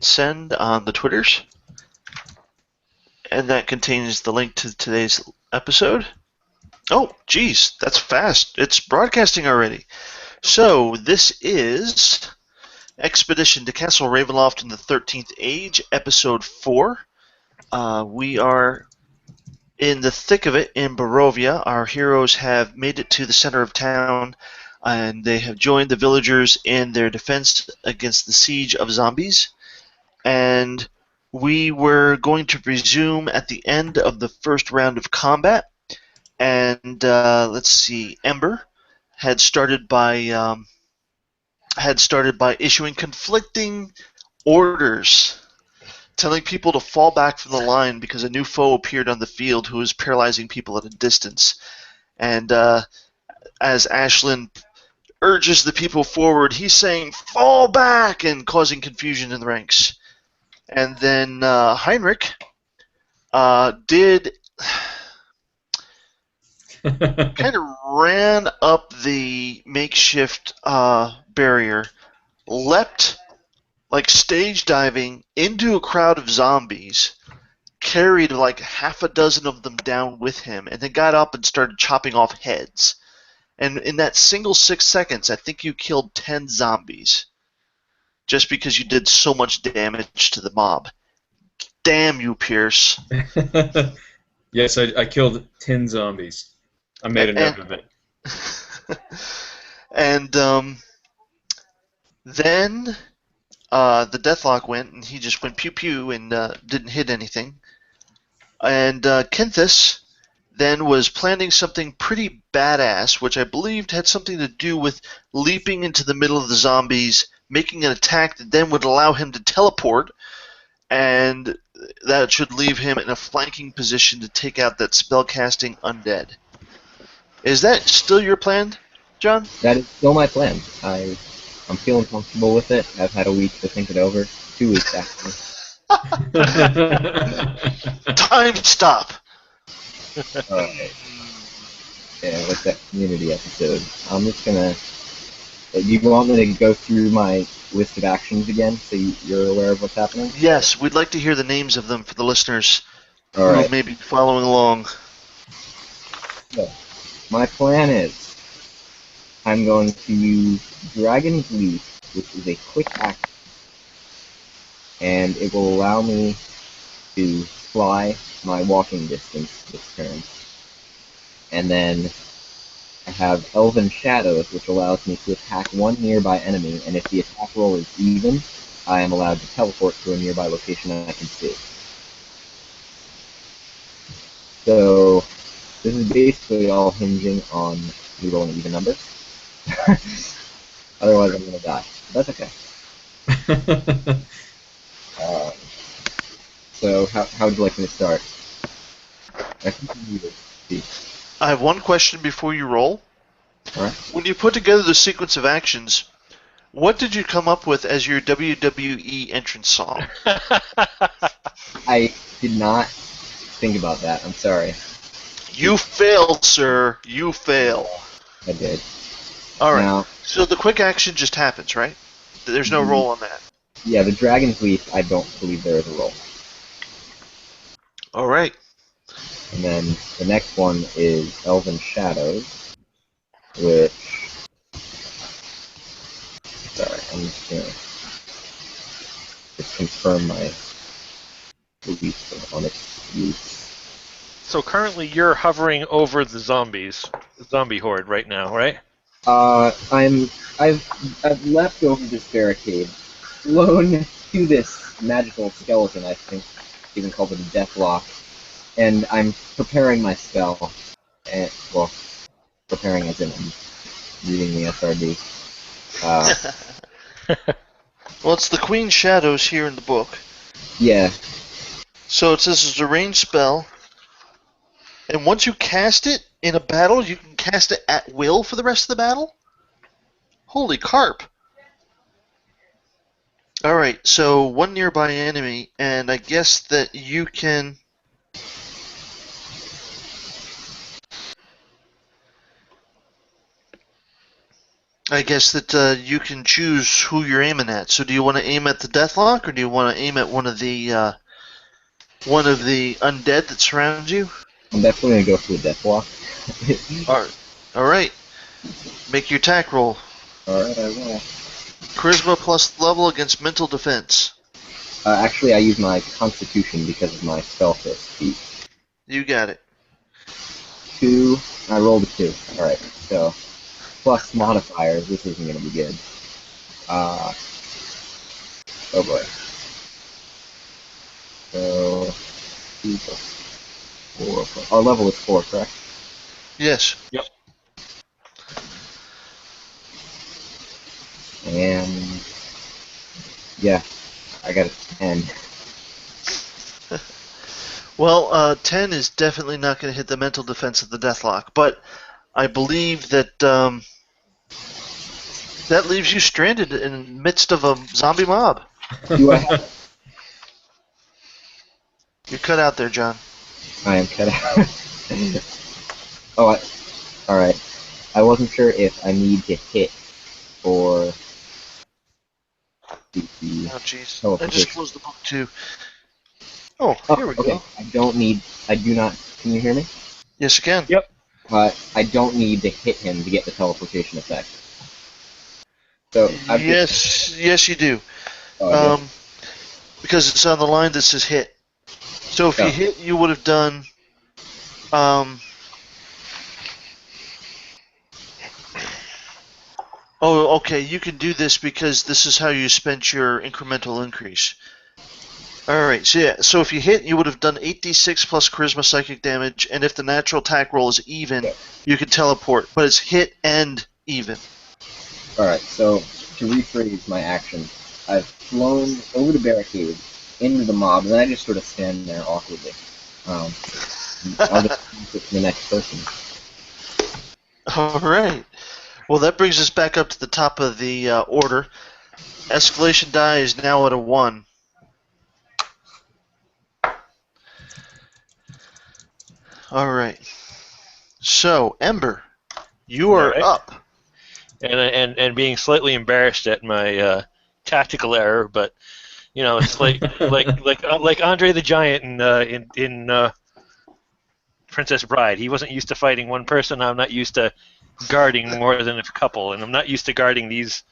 send on the Twitters, and that contains the link to today's episode. Oh, geez, that's fast. It's broadcasting already. So this is Expedition to Castle Ravenloft in the 13th Age, Episode 4. We are in the thick of it in Barovia. Our heroes have made it to the center of town, and they have joined the villagers in their defense against the siege of zombies. And we were going to resume at the end of the first round of combat. And let's see, Ember had started by issuing conflicting orders, telling people to fall back from the line because a new foe appeared on the field who was paralyzing people at a distance. And as Ashlyn urges the people forward, he's saying, "Fall back!" and causing confusion in the ranks. And then Heinrich did kind of ran up the makeshift barrier, leapt like stage diving into a crowd of zombies, carried like half a dozen of them down with him, and then got up and started chopping off heads. And in that single 6 seconds, I think you killed 10 zombies just because you did so much damage to the mob. Damn you, Pierce. Yes, I killed 10 zombies. I made a note of it. And then the deathlock went, and he just went pew-pew and didn't hit anything. And Kenthis then was planning something pretty badass, which I believed had something to do with leaping into the middle of the zombies, making an attack that then would allow him to teleport, and that should leave him in a flanking position to take out that spellcasting undead. Is that still your plan, John? That is still my plan. I'm feeling comfortable with it. I've had a week to think it over. 2 weeks, actually. Time stop! Alright. Yeah, what's that community episode? I'm just gonna... Do you want me to go through my list of actions again so you're aware of what's happening? Yes, we'd like to hear the names of them for the listeners All right. who may be following along. So, my plan is I'm going to use Dragon's Leap, which is a quick action, and it will allow me to fly my walking distance this turn. And then I have Elven Shadows, which allows me to attack one nearby enemy, and if the attack roll is even, I am allowed to teleport to a nearby location I can see. So, this is basically all hinging on me rolling even numbers. Otherwise, I'm going to die. That's okay. So, how would you like me to start? I think you need to see. I have one question before you roll. All right. When you put together the sequence of actions, what did you come up with as your WWE entrance song? I did not think about that. I'm sorry. You fail, sir. You fail. I did. All right. Now, so the quick action just happens, right? There's no roll on that. Yeah, the Dragon's Leap, I don't believe there is a roll. All right. And then the next one is Elven Shadows, which... Sorry, I'm just going to just confirm my belief on its use. So currently you're hovering over the zombie horde right now, right? I've leapt over this barricade, flown to this magical skeleton, I think, even called it a deathlock, and I'm preparing my spell. And, well, preparing as in I'm reading the SRD. Well, it's the Queen Shadows here in the book. Yeah. So it says it's a ranged spell, and once you cast it in a battle, you can cast it at will for the rest of the battle? Holy carp. Alright, so one nearby enemy, and I guess that you can... I guess that you can choose who you're aiming at. So do you want to aim at the Deathlock, or do you want to aim at one of the undead that surrounds you? I'm definitely gonna go for the Deathlock. All right. Make your attack roll. Alright, I will. Charisma plus level against mental defense. Actually, I use my Constitution because of my Stealth feat. You got it. 2. I rolled a 2. Alright, so plus modifiers. This isn't gonna be good. Oh boy. So 2 plus 4. Our level is 4, correct? Yes. Yep. And yeah, I got a 10. Well, 10 is definitely not going to hit the mental defense of the Deathlock, but I believe that that leaves you stranded in the midst of a zombie mob. Do I have? You're cut out there, John. I am cut out. Oh, alright. I wasn't sure if I need to hit or the Oh, jeez. I teleportation. just closed the book, too. Oh, here we okay. go. I do not, can you hear me? Yes, you can. Yep. I don't need to hit him to get the teleportation effect. So, Yes, you do. Oh, Because it's on the line that says hit. So if you hit, you would have done. Oh, okay. You can do this because this is how you spent your incremental increase. All right. So yeah. So if you hit, you would have done 8d6 plus charisma psychic damage, and if the natural attack roll is even, you can teleport. But it's hit and even. Alright, so to rephrase my action, I've flown over the barricade into the mob, and then I just sort of stand there awkwardly. I'll just pass it to the next person. All right. Well, that brings us back up to the top of the order. Escalation die is now at a 1. All right. So, Ember, you are All right. up. And being slightly embarrassed at my tactical error, but you know, it's like Andre the Giant in Princess Bride. He wasn't used to fighting one person. I'm not used to guarding more than a couple, and I'm not used to guarding these,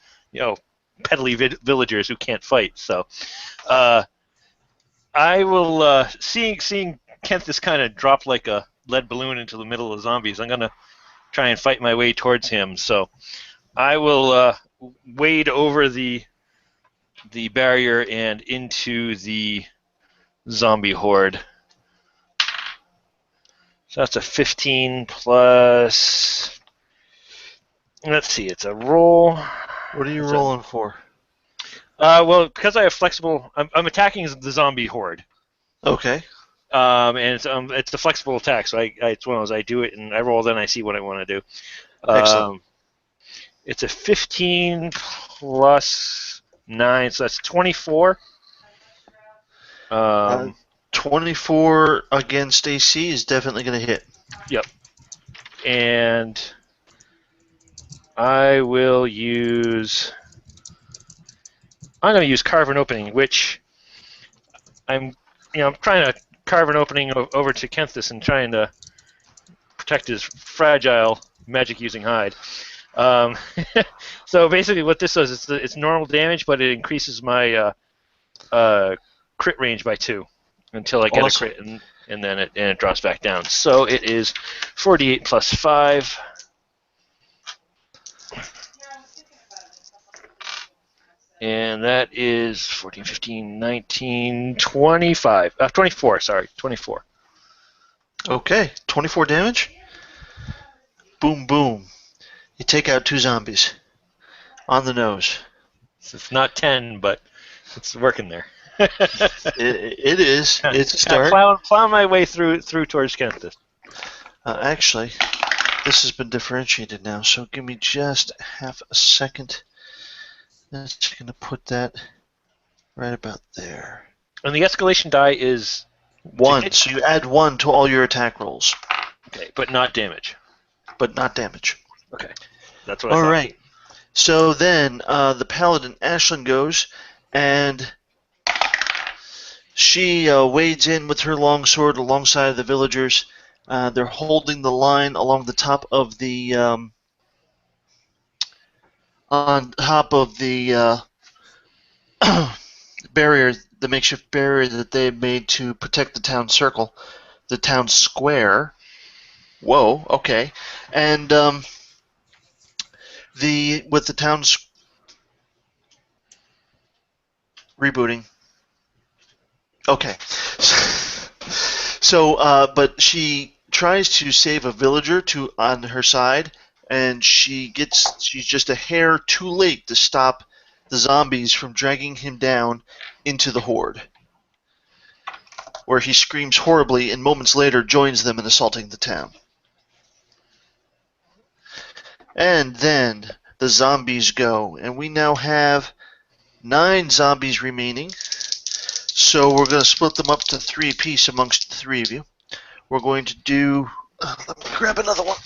peddly villagers who can't fight. So, I will seeing Kenthis kind of drop like a lead balloon into the middle of zombies. I'm gonna try and fight my way towards him. So, I will wade over the barrier and into the zombie horde. So that's a 15 plus. Let's see, it's a roll. What are you rolling for? Well, because I have flexible, I'm attacking the zombie horde. Okay. And it's a flexible attack, so it's one of those I do it and I roll, then I see what I want to do. Excellent. It's a 15 plus 9, so that's 24. 24 against AC is definitely going to hit. Yep. And I'm going to use Carve an Opening, which I'm trying to carve an opening over to Kenthis and trying to protect his fragile magic-using hide. So basically what this does, it's normal damage, but it increases my crit range by 2 until I get a crit, and then it drops back down. So it is 48 plus 5. And that is 14, 15, 19, 25. 24, sorry. 24. Okay. 24 damage. Boom, boom. You take out 2 zombies. On the nose. It's not 10, but it's working there. It is. It's a start. Plow my way through towards Kenthis. Actually, this has been differentiated now, so give me just half a second. That's going to put that right about there. And the escalation die is 1, so you add 1 to all your attack rolls. Okay, but not damage. But not damage. Okay, that's what I thought. All right. So then the paladin Ashlyn goes, and she wades in with her longsword alongside of the villagers. They're holding the line along the top of the barrier, the makeshift barrier that they made to protect the town circle, the town square. Whoa, okay, and with the town's rebooting. Okay. So, but she tries to save a villager on her side, and she's just a hair too late to stop the zombies from dragging him down into the horde, where he screams horribly and moments later joins them in assaulting the town. And then the zombies go, and we now have 9 zombies remaining. So we're going to split them up to 3 apiece amongst the 3 of you. We're going to do... let me grab another one.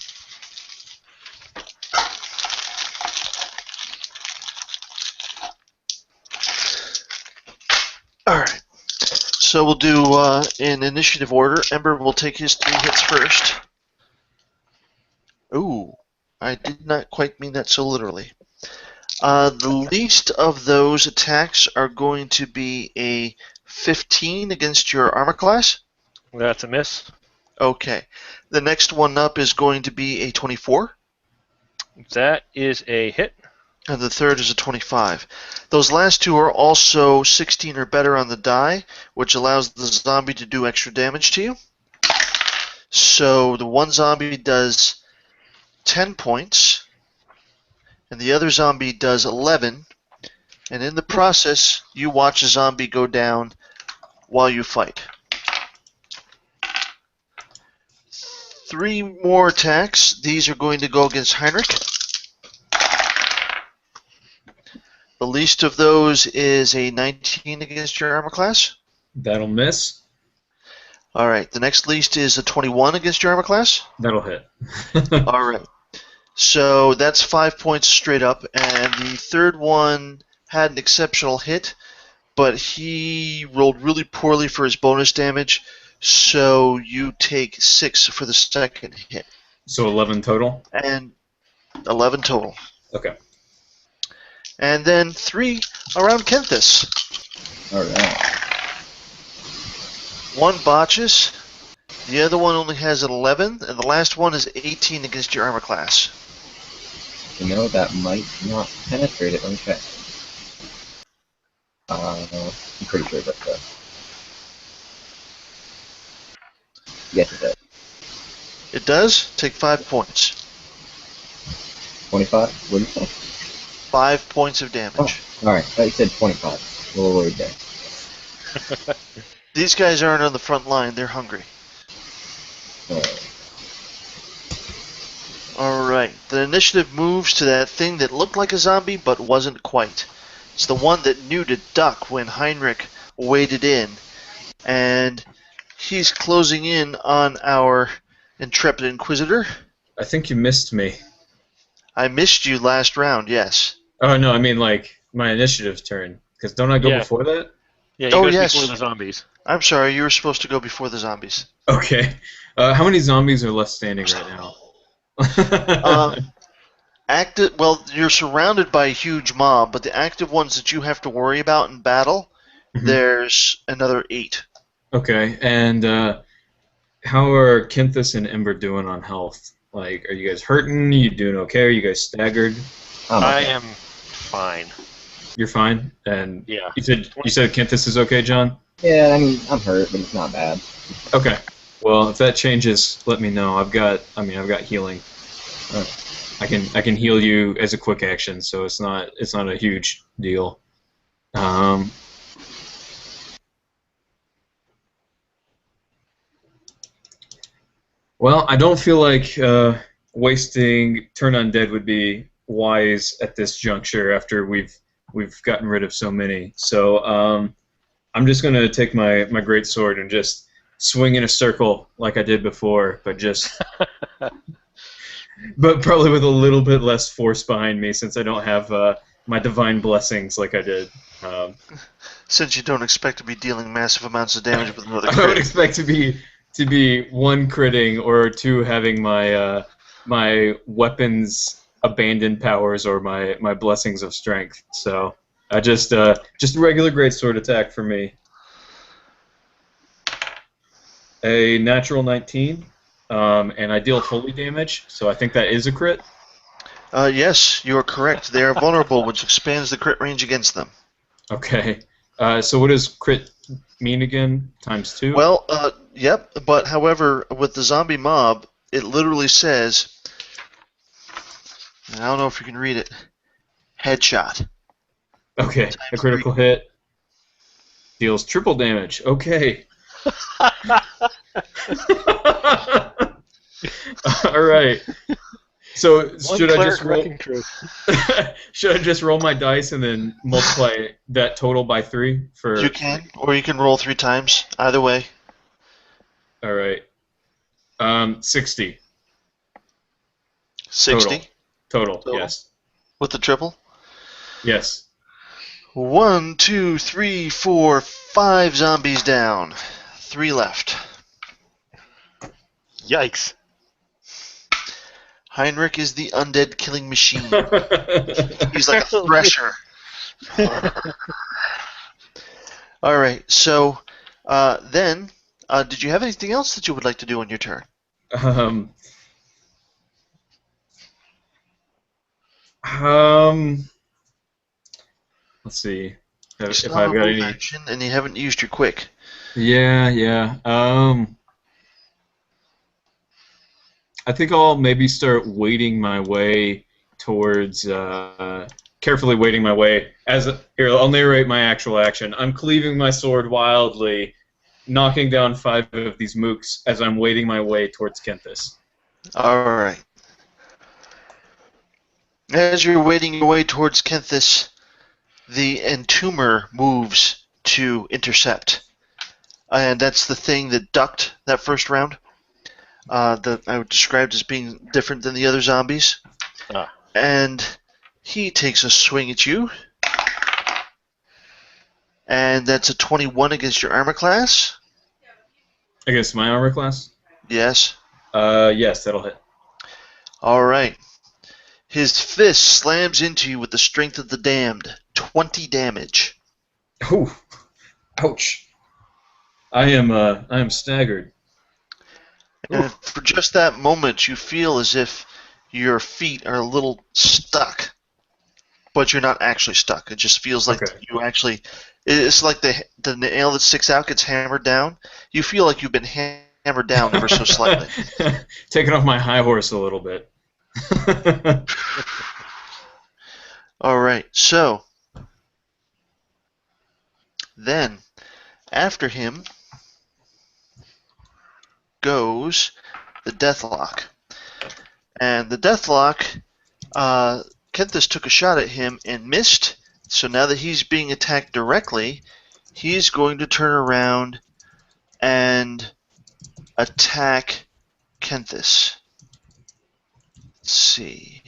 Alright. So we'll do in initiative order. Ember will take his 3 hits first. Ooh. I did not quite mean that so literally. The least of those attacks are going to be a 15 against your armor class. That's a miss. Okay. The next one up is going to be a 24. That is a hit. And the third is a 25. Those last 2 are also 16 or better on the die, which allows the zombie to do extra damage to you. So the one zombie does 10 points, and the other zombie does 11. And in the process, you watch a zombie go down while you fight. 3 more attacks. These are going to go against Heinrich. The least of those is a 19 against your armor class. That'll miss. Alright, the next least is a 21 against your armor class. That'll hit. Alright. So that's 5 points straight up, and the third one had an exceptional hit, but he rolled really poorly for his bonus damage, so you take 6 for the second hit. So 11 total? And 11 total. Okay. And then 3 around Kenthis. Alright. 1 botches, the other one only has an 11, and the last one is 18 against your armor class. You know, that might not penetrate it. Let me check. I'm pretty sure that's that. Yes, it does. It does? Take 5 points. 25? What did you say? 5 points of damage. Oh, alright. I thought you said 25. A little worried there. These guys aren't on the front line, they're hungry. Alright, the initiative moves to that thing that looked like a zombie but wasn't quite. It's the one that knew to duck when Heinrich waded in, and he's closing in on our intrepid inquisitor. I think you missed me. I missed you last round, yes. Oh, no, I mean, like, my initiative turn. Because don't I go Yeah. before that? Yeah, he Oh, goes yes. before the zombies. I'm sorry, you were supposed to go before the zombies. Okay. How many zombies are left standing right now? Well, you're surrounded by a huge mob, but the active ones that you have to worry about in battle, Mhm. there's another 8. Okay, and how are Kenthis and Ember doing on health? Like, are you guys hurting? You doing okay? Are you guys staggered? I am fine. You're fine. And Yeah. you said Kenthis is okay, John? Yeah, I mean, I'm hurt, but it's not bad. Okay. Well, if that changes, let me know. I've got healing. I can heal you as a quick action, so it's not a huge deal. Well, I don't feel like wasting turn undead would be wise at this juncture after we've gotten rid of so many. So I'm just gonna take my great sword and just swing in a circle like I did before, but just but probably with a little bit less force behind me since I don't have my divine blessings like I did. Um, Since you don't expect to be dealing massive amounts of damage with another I would crit. expect to be one critting or two having my my weapons abandoned powers or my blessings of strength. So I just a regular greatsword attack for me. A natural 19, and I deal holy damage, so I think that is a crit. Yes, you are correct. They are vulnerable, which expands the crit range against them. Okay. So what does crit mean again? Times 2? Well, yep, but however, with the zombie mob, it literally says, and I don't know if you can read it, headshot. Okay. A Times 3. critical hit deals triple damage. Okay. All right. So should I just roll? Should I just roll my dice and then multiply that total by 3 for? You can, or you can roll 3 times. Either way. All right. 60 60 total. Yes. with the triple. Yes. 1, 2, 3, 4, 5 zombies down. 3 left. Yikes. Heinrich is the undead killing machine. He's like a thresher. All right. So then, did you have anything else that you would like to do on your turn? Um. Um. Let's see if I've got any. Action, and you haven't used your quick. Yeah. I think I'll maybe start wading my way towards, carefully wading my way. Here, I'll narrate my actual action. I'm cleaving my sword wildly, knocking down 5 of these mooks as I'm wading my way towards Kenthis. All right. As you're wading your way towards Kenthis, the entomber moves to intercept. And that's the thing that ducked that first round. That I would describe as being different than the other zombies. Ah. And he takes a swing at you. And that's a 21 against your armor class. Against my armor class? Yes. Yes, that'll hit. All right. His fist slams into you with the strength of the damned. 20 damage. Ooh. Ouch. I am staggered. And for just that moment, you feel as if your feet are a little stuck. But you're not actually stuck. It just feels like you actually... It's like the nail that sticks out gets hammered down. You feel like you've been hammered down ever so slightly. Taking off my high horse a little bit. All right, so then after him goes the Deathlock. And the Deathlock, Kenthis took a shot at him and missed. So now that he's being attacked directly, he's going to turn around and attack Kenthis. Let's see.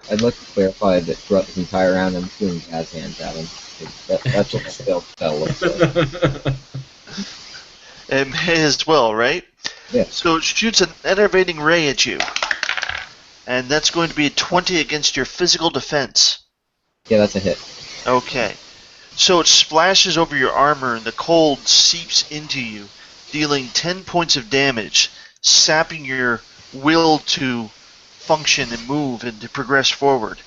I'd like to clarify that throughout this entire round, I'm doing jazz hands at him. That's what my spell looks like. It may as well, right? Yeah. So it shoots an enervating ray at you. And that's going to be a 20 against your physical defense. Yeah, that's a hit. Okay. So it splashes over your armor and the cold seeps into you, dealing 10 points of damage, sapping your will to function and move and to progress forward.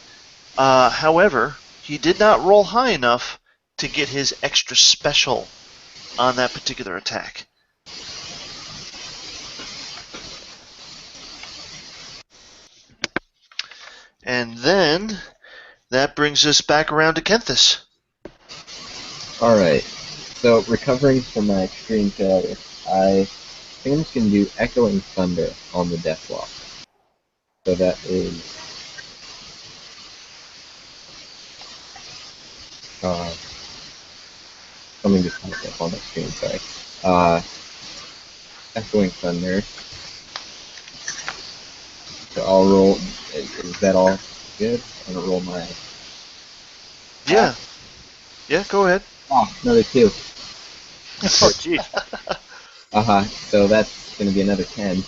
However, he did not roll high enough to get his extra special on that particular attack. And then that brings us back around to Kenthis. Alright. So, recovering from my extreme failure, I think I'm just going to do Echoing Thunder on the Deathlock. So that is... something just popped up on the screen, sorry. echoing thunder. So I'll roll. Is that all good? I'm gonna roll my. Yeah. Yeah, go ahead. Oh, another 2. Oh, jeez. So that's gonna be another 10,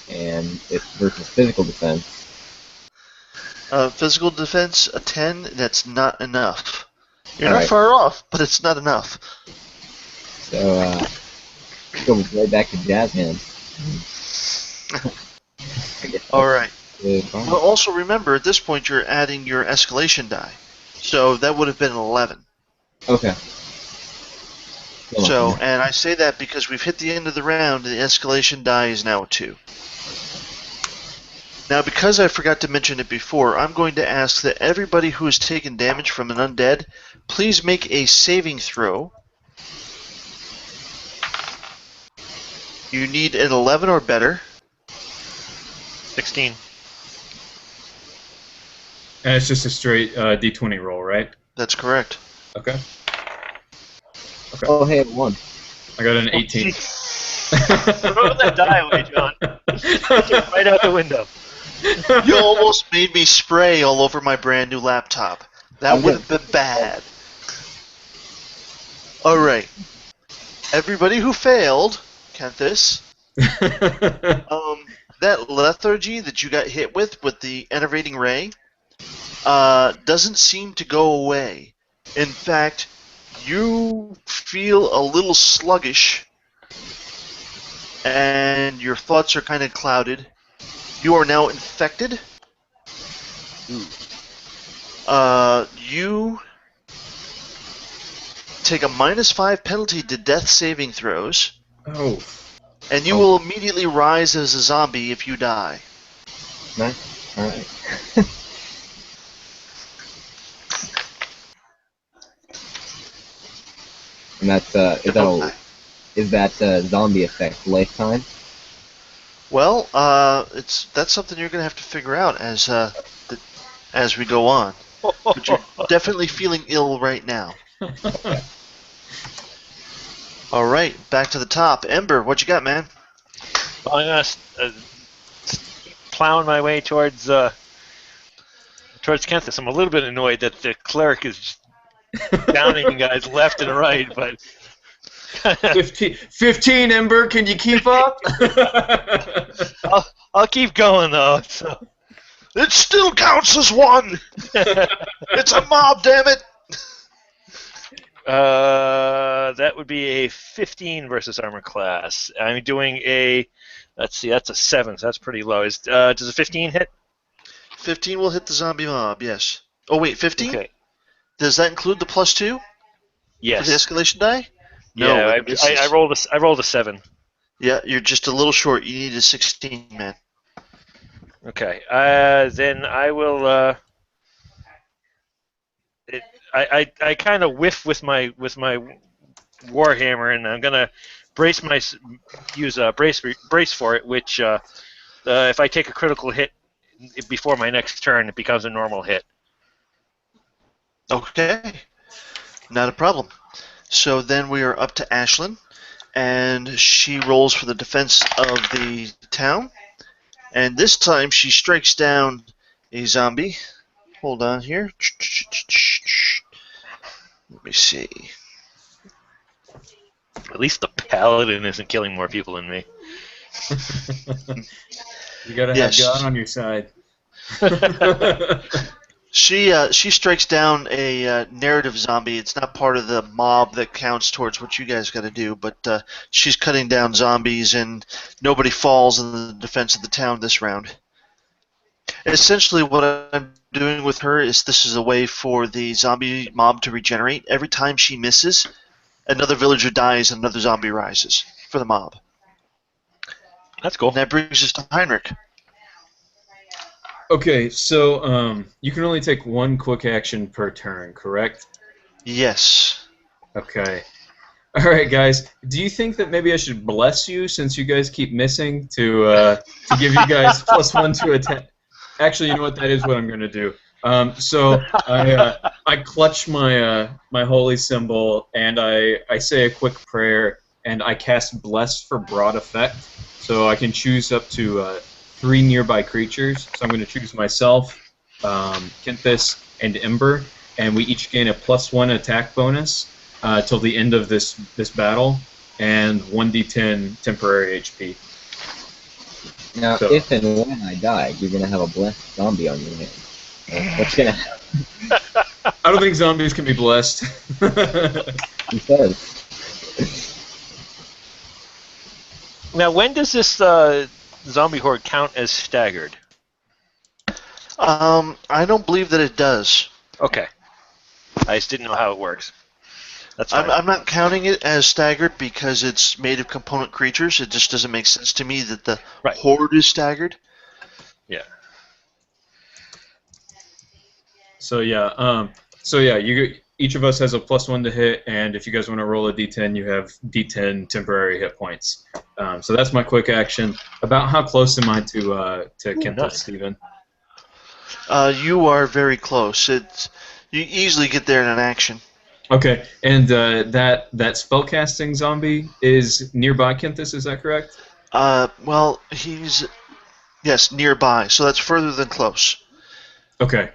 and it's versus physical defense. Physical defense, a 10, that's not enough. You're All not right. far off, but it's not enough. So go right back to jazz hands. I guess All right. that's fine. Well, also remember, at this point, you're adding your escalation die. So that would have been an 11. Okay. So, and I say that because we've hit the end of the round, and the escalation die is now a 2. Now, because I forgot to mention it before, I'm going to ask that everybody who has taken damage from an undead, please make a saving throw. You need an 11 or better. 16. And it's just a straight D20 roll, right? That's correct. Okay. Oh, hey, 1. I got an 18. Throw that die away, John. Take it right out the window. You almost made me spray all over my brand new laptop. That would have been bad. Alright. Everybody who failed, Kenthis, that lethargy that you got hit with the enervating ray, doesn't seem to go away. In fact, you feel a little sluggish, and your thoughts are kind of clouded. You are now infected. You take a -5 penalty to death saving throws. Oh. And you will immediately rise as a zombie if you die. Nice. All right. And that's is that zombie effect lifetime? Well, that's something you're going to have to figure out as we go on. But you're definitely feeling ill right now. All right, back to the top. Ember, what you got, man? Well, I'm gonna keep plowing my way towards Kenthis. I'm a little bit annoyed that the cleric is just downing guys left and right, but 15, Ember, can you keep up? I'll keep going though. So. It still counts as 1. It's a mob, damn it. That would be a 15 versus armor class. I'm doing a. Let's see, that's a 7, so that's pretty low. Does a 15 hit? 15 will hit the zombie mob. Yes. Oh wait, 15. Okay. Does that include the +2? Yes. For the escalation die? No, No. I rolled a 7. Yeah, you're just a little short. You need a 16, man. Okay. Then I will. I kind of whiff with my warhammer, and I'm gonna use a brace for it. Which, if I take a critical hit before my next turn, it becomes a normal hit. Okay. Not a problem. So then we are up to Ashlyn, and she rolls for the defense of the town. And this time she strikes down a zombie. Hold on here. Let me see. At least the paladin isn't killing more people than me. You gotta have God on your side. She strikes down a narrative zombie. It's not part of the mob that counts towards what you guys got to do, but she's cutting down zombies, and nobody falls in the defense of the town this round. Essentially, what I'm doing with her is this is a way for the zombie mob to regenerate. Every time she misses, another villager dies and another zombie rises for the mob. That's cool. And that brings us to Heinrich. Okay, so you can only take 1 quick action per turn, correct? Yes. Okay. All right, guys. Do you think that maybe I should bless you since you guys keep missing to give you guys +1 to attack? Actually, you know what? That is what I'm going to do. So I clutch my my holy symbol and I say a quick prayer and I cast Bless for broad effect. So I can choose up to 3 nearby creatures. So I'm going to choose myself, Kenthis, and Ember, and we each gain a +1 attack bonus till the end of this battle, and 1d10 temporary HP. Now, So- if and when I die, you're gonna have a blessed zombie on your hands. What's gonna happen? I don't think zombies can be blessed. He says. Now, when does this zombie horde count as staggered? I don't believe that it does. Okay. I just didn't know how it works. That's fine. I'm not counting it as staggered because it's made of component creatures. It just doesn't make sense to me that the Right. horde is staggered. Yeah. So yeah, each of us has a +1 to hit, and if you guys want to roll a d10, you have d10 temporary hit points. So that's my quick action. About how close am I to Kenthis, nice. Steven? You are very close. You easily get there in an action. Okay, and that spellcasting zombie is nearby Kenthis, is that correct? Well, he's nearby, so that's further than close. Okay.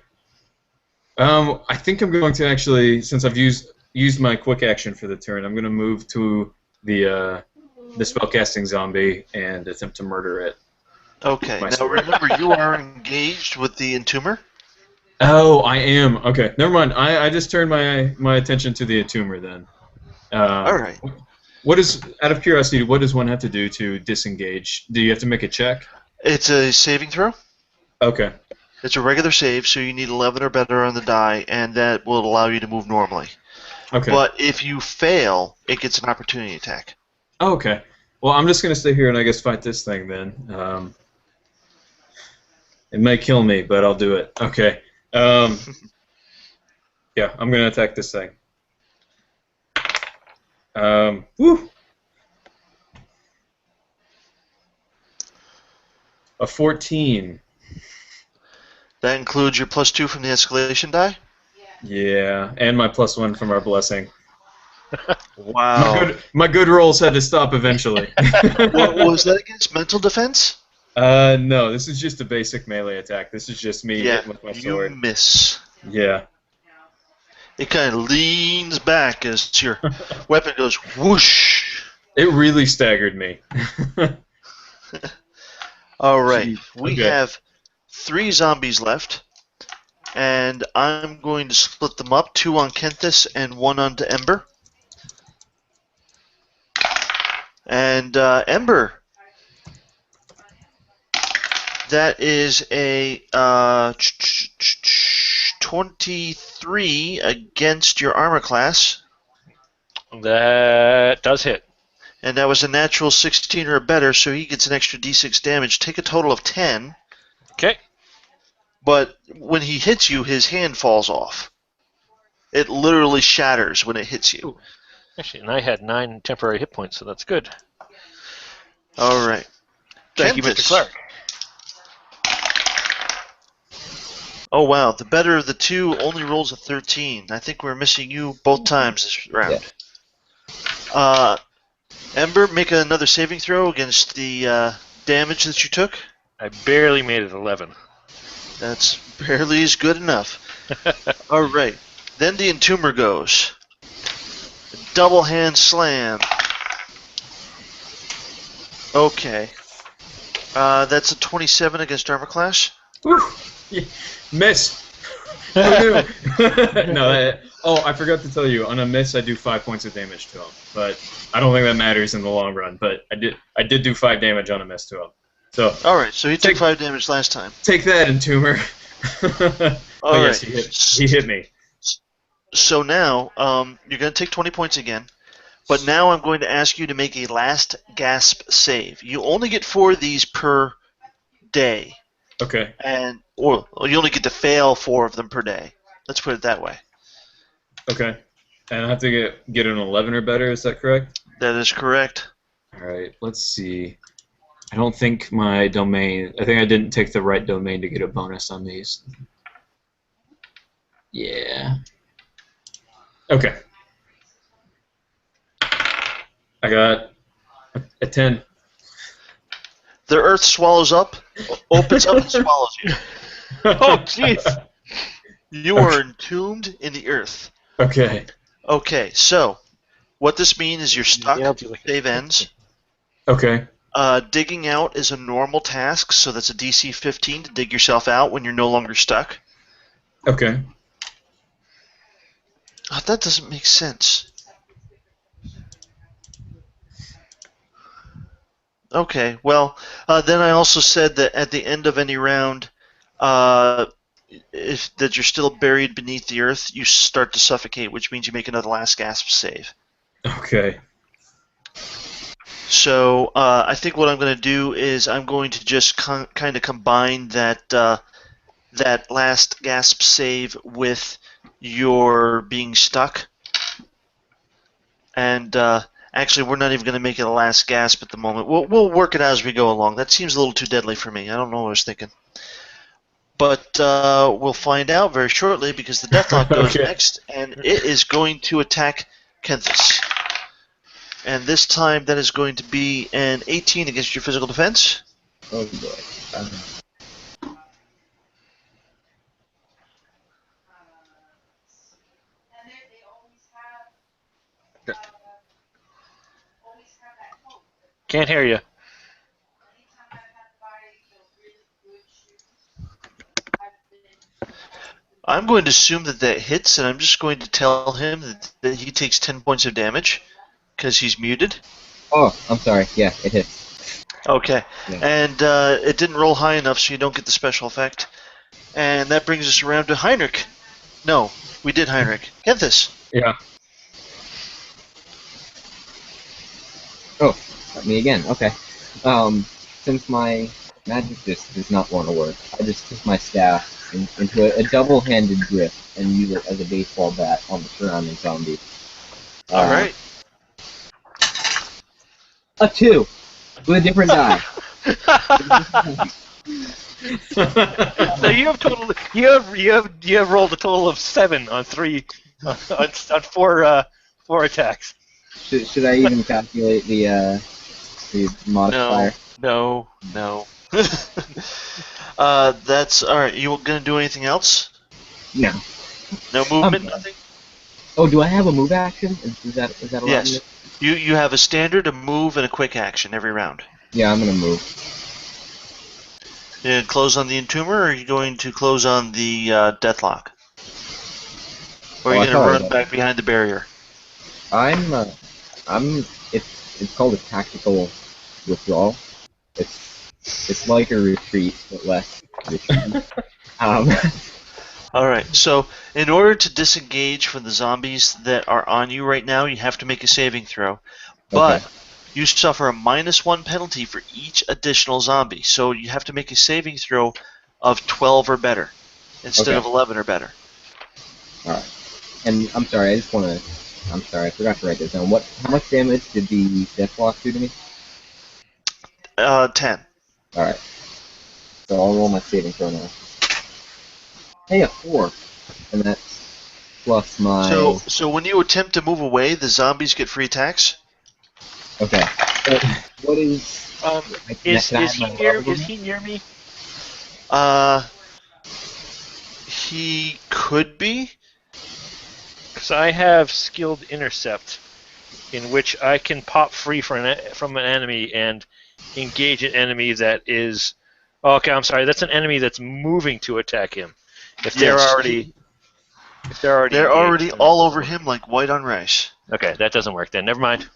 I think I'm going to actually, since I've used my quick action for the turn, I'm going to move to the spellcasting zombie and attempt to murder it. Okay. My Now sword. remember, you are engaged with the entomber. Oh, I am. Okay, never mind. I just turned my attention to the entomber then. All right. What is, out of curiosity, what does one have to do to disengage? Do you have to make a check? It's a saving throw. Okay. It's a regular save, so you need 11 or better on the die, and that will allow you to move normally. Okay. But if you fail, it gets an opportunity attack. Oh, okay. Well, I'm just going to stay here and I guess fight this thing then. It may kill me, but I'll do it. Okay. Yeah, I'm going to attack this thing. Woo! A 14. That includes your +2 from the escalation die. Yeah, and my +1 from our blessing. Wow. My good rolls had to stop eventually. What was that against? Mental defense? No, this is just a basic melee attack. This is just me hitting with my you sword. miss. Yeah. It kind of leans back as your weapon goes whoosh. It really staggered me. All right. Jeez, We okay. have 3 zombies left, and I'm going to split them up, 2 on Kenthis and 1 onto Ember. And Ember, that is a 23 against your armor class, That does hit. and that was a natural 16 or better, so he gets an extra d6 damage. Take a total of 10, Okay. but when he hits you, his hand falls off. It literally shatters when it hits you. Ooh. Actually, and I had 9 temporary hit points, so that's good. All right. Thank you, Mr. Kenthis. Cleric. Oh, wow. The better of the two only rolls a 13. I think we're missing you both times this round. Ember, make another saving throw against the damage that you took. I barely made it 11. That's barely is good enough. All right. Then the entomber goes. Double hand slam. Okay. That's a 27 against armor class. Woo! Yeah. Miss. Who knew? I forgot to tell you. On a miss, I do 5 points of damage to him, but I don't think that matters in the long run. But I did do 5 damage on a miss to him. So. All right. So he took 5 damage last time. Take that, entomber. All yes, right. he hit me. So now you're going to take 20 points again. But now I'm going to ask you to make a last gasp save. You only get 4 of these per day. Okay. Or you only get to fail 4 of them per day. Let's put it that way. Okay. And I have to get an 11 or better, is that correct? That is correct. Alright, let's see. I don't think my domain... I think I didn't take the right domain to get a bonus on these. Yeah. Okay. I got a 10. The earth swallows up, opens up and swallows you. Oh, jeez. You are entombed in the earth. Okay. Okay, so what this means is you're stuck. Nailed you like a Save ends. Okay. Digging out is a normal task, so that's a DC 15 to dig yourself out when you're no longer stuck. Okay. Oh, that doesn't make sense. Okay, well, then I also said that at the end of any round, if that you're still buried beneath the earth, you start to suffocate, which means you make another last gasp save. Okay. So I think what I'm going to do is I'm going to just kind of combine that that last gasp save with your being stuck. And actually, we're not even going to make it a last gasp at the moment. We'll work it out as we go along. That seems a little too deadly for me. I don't know what I was thinking. But we'll find out very shortly because the Deathlock goes Okay. next, and it is going to attack Kenthis. And this time that is going to be an 18 against your physical defense. Oh boy. Can't hear you. I'm going to assume that that hits, and I'm just going to tell him that he takes 10 points of damage because he's muted. Oh, I'm sorry. Yeah, it hits. Okay. Yeah. And it didn't roll high enough, so you don't get the special effect. And that brings us around to Heinrich. No, we did Heinrich. Kenthis. Yeah. Oh, me again. Okay. Since my magic disc does not want to work, I just took my staff into a double-handed grip and use it as a baseball bat on the surrounding zombie. All right. A 2 with a different die. So you have rolled a total of 7 on 3 on 4 attacks. Should I even calculate the modifier? No. That's all right. You gonna do anything else? No. No movement, nothing. Oh, do I have a move action? Is that allowed? Yes. You have a standard, a move, and a quick action every round. Yeah, I'm gonna move. You gonna close on the entomber, or are you going to close on the deathlock? Or are you gonna run back behind the barrier? It's called a tactical withdrawal. It's like a retreat, but less retreat. All right. So, in order to disengage from the zombies that are on you right now, you have to make a saving throw. But you suffer a -1 penalty for each additional zombie. So you have to make a saving throw of 12 or better instead of 11 or better. All right. And I'm sorry, I'm sorry, I forgot to write this down. How much damage did the deathlock do to me? 10. All right. So I'll roll my saving throw now. Hey, a 4, and that's plus my. So when you attempt to move away, the zombies get free attacks. Okay. So what is? Is he near me? He could be. Because I have skilled intercept, in which I can pop free from an enemy and engage an enemy that is. Oh, okay, I'm sorry. That's an enemy that's moving to attack him. If they're already engaged, all over him like white on rice. Okay, that doesn't work then. Never mind.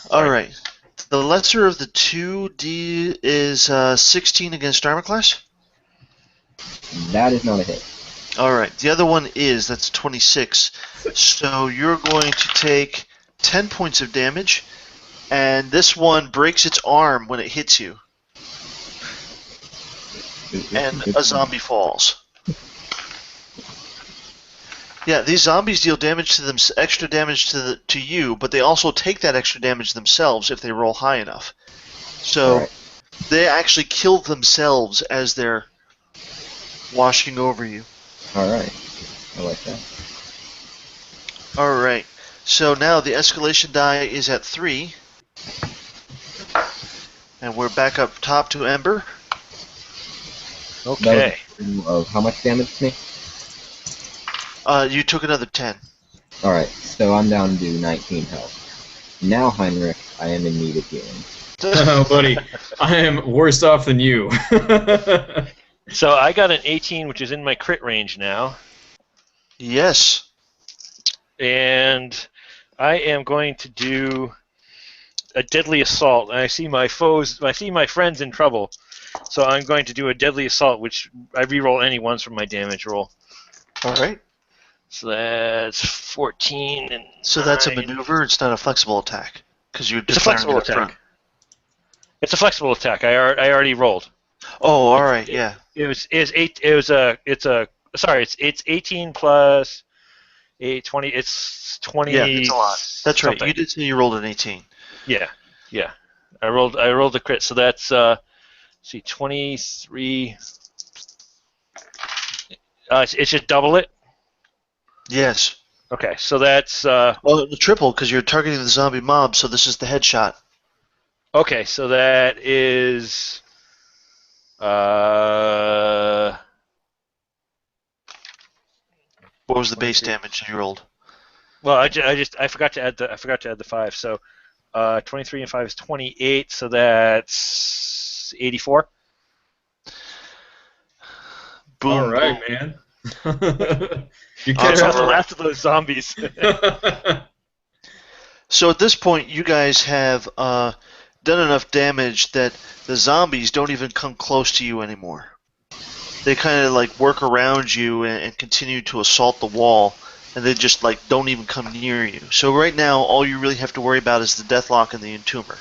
All right. The lesser of the 2D is 16 against armor class. That is not a hit. All right. The other one that's 26. So you're going to take 10 points of damage, and this one breaks its arm when it hits you, and a zombie falls. Yeah, these zombies deal damage to them, extra damage to you, but they also take that extra damage themselves if they roll high enough. So they actually kill themselves as they're washing over you. All right, I like that. All right. So now the escalation die is at 3. And we're back up top to Ember. Okay. That was of how much damage to me? You took another 10. Alright, so I'm down to 19 health. Now, Heinrich, I am in need of healing. Oh, buddy, I am worse off than you. So I got an 18, which is in my crit range now, Yes. and I am going to do a deadly assault. And I see my friends in trouble, so I'm going to do a deadly assault, which I reroll any ones from my damage roll. All right. So that's 14 and So that's a 9. maneuver. It's not a flexible attack because you're It's a declaring flexible it up front. attack. It's a flexible attack. I already rolled. Oh, all right. Yeah. It's 18 plus 8, 20. It's 20. Yeah, it's a lot. That's right. something. You did say you rolled an 18. Yeah. I rolled the crit, so that's let's see, 23. It's just double it. Yes. Okay, so that's Well, the triple because you're targeting the zombie mob, so this is the headshot. okay. So that is What was the base damage you rolled? well, I forgot to add the 5. So 23 and 5 is 28. So that's 84. Boom. All right, boom. man. Catch You catch out the right. last of those zombies. So at this point, you guys have done enough damage that the zombies don't even come close to you anymore. They kind of like work around you and continue to assault the wall, and they just like don't even come near you. So right now, all you really have to worry about is the Deathlock and the Entomber.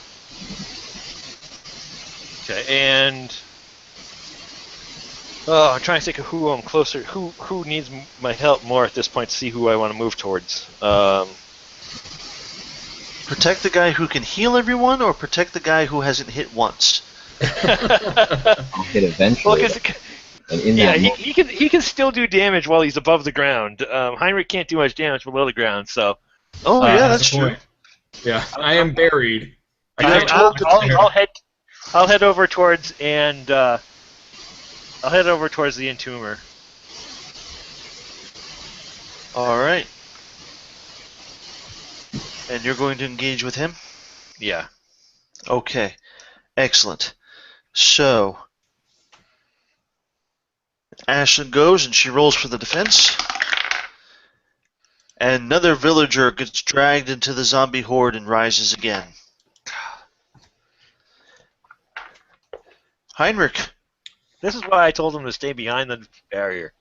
Okay, and I'm trying to think of who I'm closer. Who needs my help more at this point to see who I want to move towards. Protect the guy who can heal everyone, or protect the guy who hasn't hit once. I'll hit eventually. Well, and in yeah, that he can still do damage while he's above the ground. Heinrich can't do much damage below the ground, so Oh yeah, that's that's the true. point. Yeah, I am buried. I'll head over towards I'll head over towards the Entomber. All right. And you're going to engage with him? Yeah. Okay. Excellent. So, Ashlyn goes and she rolls for the defense. And another villager gets dragged into the zombie horde and rises again. Heinrich. This is why I told him to stay behind the barrier.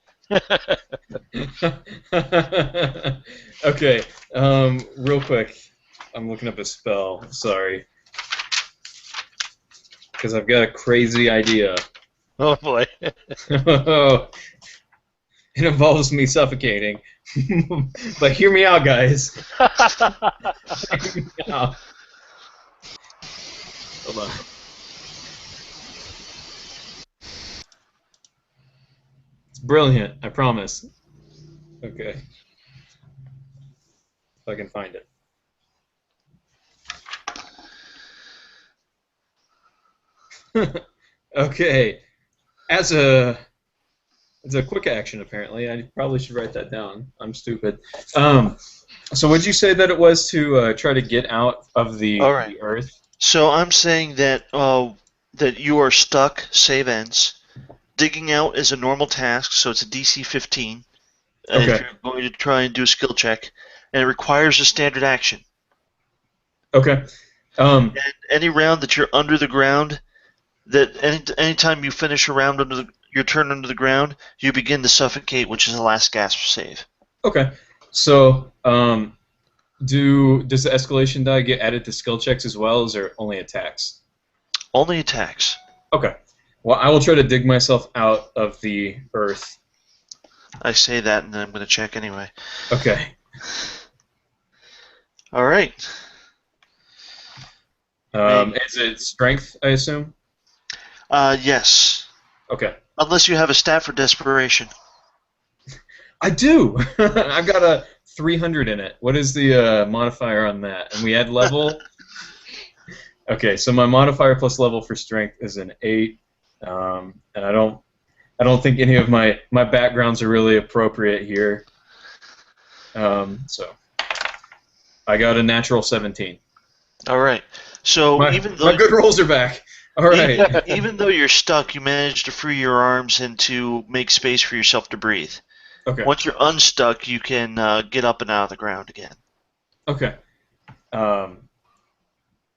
Okay, real quick. I'm looking up a spell. Sorry. Because I've got a crazy idea. Oh boy. It involves me suffocating. But hear me out, guys. Hear me out. Hold on. It's brilliant, I promise. Okay. If I can find it. Okay. As a quick action, apparently. I probably should write that down. I'm stupid. So would you say that it was to try to get out of the, All right. the earth? So I'm saying that that you are stuck, save ends. Digging out is a normal task, so it's a DC 15. Okay. If you're going to try and do a skill check. And it requires a standard action. Okay. And any round that you're under the ground, that anytime you finish a round under your turn under the ground, you begin to suffocate, which is a last gasp save. Okay. So does the escalation die get added to skill checks as well, or is there only attacks? Only attacks. Okay. Well, I will try to dig myself out of the earth. I say that, and then I'm going to check anyway. Okay. All right. Is it strength, I assume? Yes. Okay. Unless you have a stat for desperation. I do! I've got a 300 in it. What is the modifier on that? And we add level? Okay, so my modifier plus level for strength is an 8, and I don't think any of my backgrounds are really appropriate here. So I got a natural 17. All right. So My even though my good rolls are back. All right. even though you're stuck, you manage to free your arms and to make space for yourself to breathe. Okay. Once you're unstuck, you can get up and out of the ground again. Okay.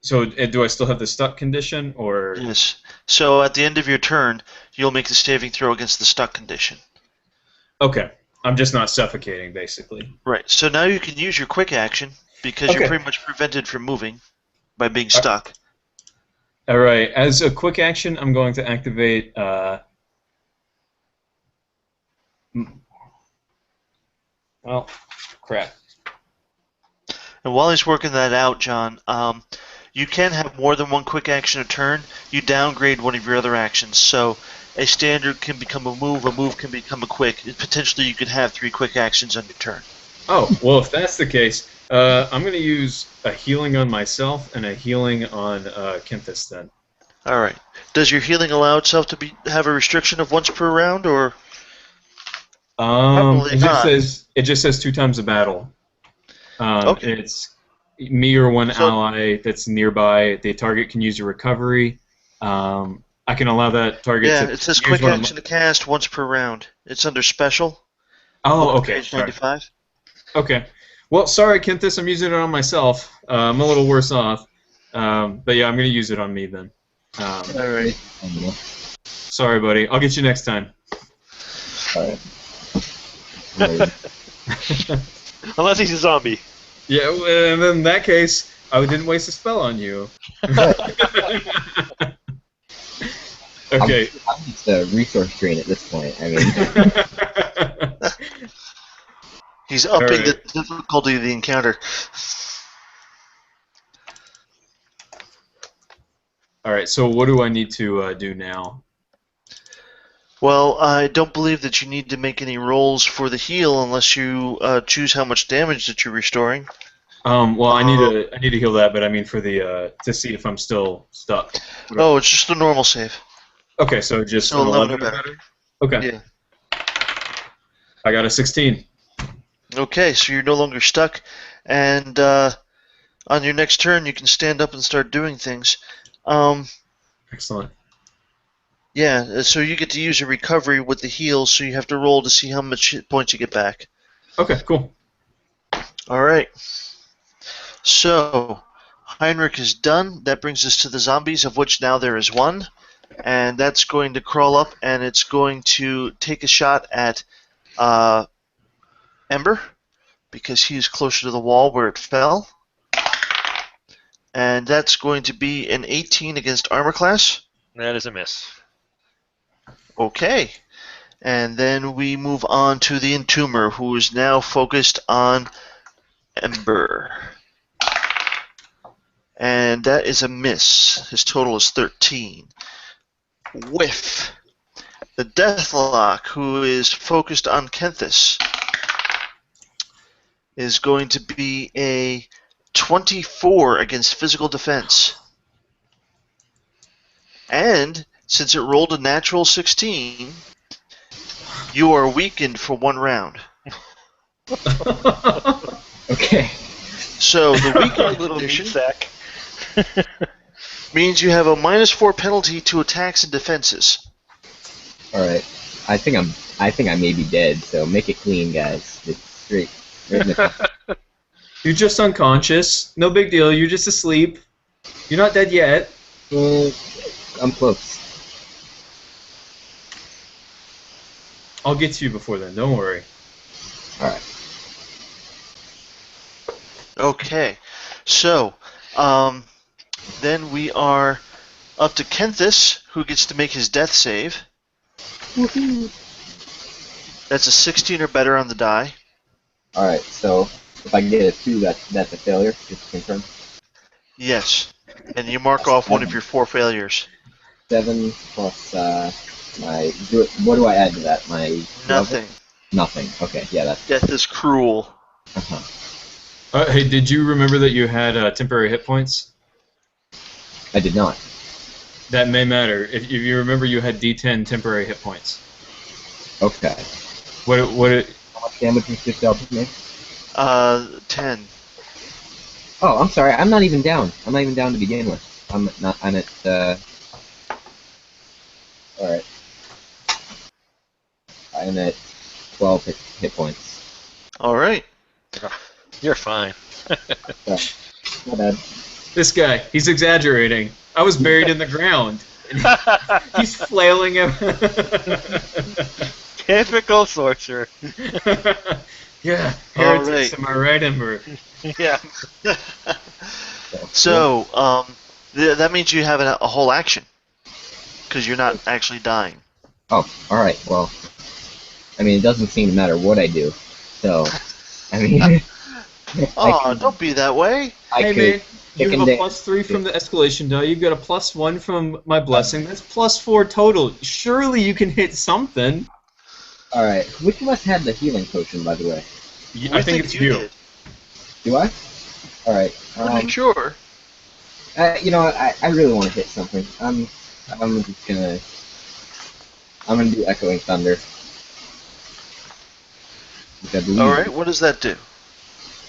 So do I still have the stuck condition, or? Yes. So at the end of your turn, you'll make the saving throw against the stuck condition. Okay. I'm just not suffocating, basically. Right. So now you can use your quick action because Okay. you're pretty much prevented from moving by being stuck. All right. As a quick action, I'm going to activate. Well, crap. And while he's working that out, John, you can have more than one quick action a turn. You downgrade one of your other actions. So a standard can become a move can become a quick. Potentially you could have 3 quick actions on your turn. Oh, well, if that's the case, I'm going to use a healing on myself and a healing on Kenthis then. All right. Does your healing allow itself to have a restriction of once per round, or? Probably not. It just says 2 times a battle. Okay. It's me or one ally that's nearby. The target can use a recovery. I can allow that target to. Yeah, it says quick action to cast once per round. It's under special. Oh, okay. Page 95. Okay. Well, sorry, Kenthis, I'm using it on myself. I'm a little worse off. But yeah, I'm going to use it on me then. All right. Sorry, buddy. I'll get you next time. All right. Unless he's a zombie. Yeah, and in that case, I didn't waste a spell on you. Okay. I'm just a resource drain at this point. I mean, He's upping the difficulty of the encounter. All right. So what do I need to do now? Well, I don't believe that you need to make any rolls for the heal unless you choose how much damage that you're restoring. Well, I need to heal that, but I mean for the to see if I'm still stuck. Oh, it's just a normal save. Okay, so just So an 11 11 or or better. better. Okay. Yeah. I got a 16. Okay, so you're no longer stuck, and on your next turn you can stand up and start doing things. Excellent. Yeah, so you get to use a recovery with the heal, so you have to roll to see how much hit points you get back. Okay, cool. All right. So, Heinrich is done. That brings us to the zombies, of which now there is one. And that's going to crawl up, and it's going to take a shot at Ember, because he's closer to the wall where it fell. And that's going to be an 18 against armor class. That is a miss. Okay. And then we move on to the Entomber, who is now focused on Ember. And that is a miss. His total is 13. Whiff. The Deathlock, who is focused on Kenthis, is going to be a 24 against physical defense. And since it rolled a natural 16, you are weakened for 1 round. okay. So the weakened Little meat condition sack. means you have a -4 penalty to attacks and defenses. All right. I think I may be dead. So make it clean, guys. It's straight. Right in the You're just unconscious. No big deal. You're just asleep. You're not dead yet. I'm close. I'll get to you before then. Don't worry. All right. Okay, so then we are up to Kenthis, who gets to make his death save. That's a 16 or better on the die. All right. So if I get a 2, that's a failure. Just to confirm. Yes, and you mark off one of your 4 failures. 7 plus my. What do I add to that? My Nothing. Nothing. Okay. Yeah. That's. Death is cruel. Uh-huh. Hey, did you remember that you had temporary hit points? I did not. That may matter. If you remember, you had D10 temporary hit points. Okay. What? How much damage was just dealt to me? 10. Oh, I'm sorry. I'm not even down. I'm not even down to begin with. I'm at. All right. I'm at 12 hit points. All right. You're fine. So, not bad. This guy, he's exaggerating. I was buried in the ground. And he's flailing him. Typical sorcerer. Yeah, All heretics, right. am I right, Ember? Yeah. So, that means you have a whole action. Because you're not actually dying. Oh, all right. Well, I mean, it doesn't seem to matter what I do. So, I mean, Oh, don't be that way. Hey man, you kick have and a +3 from the escalation die. You've got a +1 from my blessing. That's +4 total. Surely you can hit something. All right. Which of us had the healing potion, by the way? I think it's you. did. Do I? All right. Pretty sure. You know what? I really want to hit something. I'm just gonna. I'm gonna do echoing thunder. Which I believe. All right. What does that do?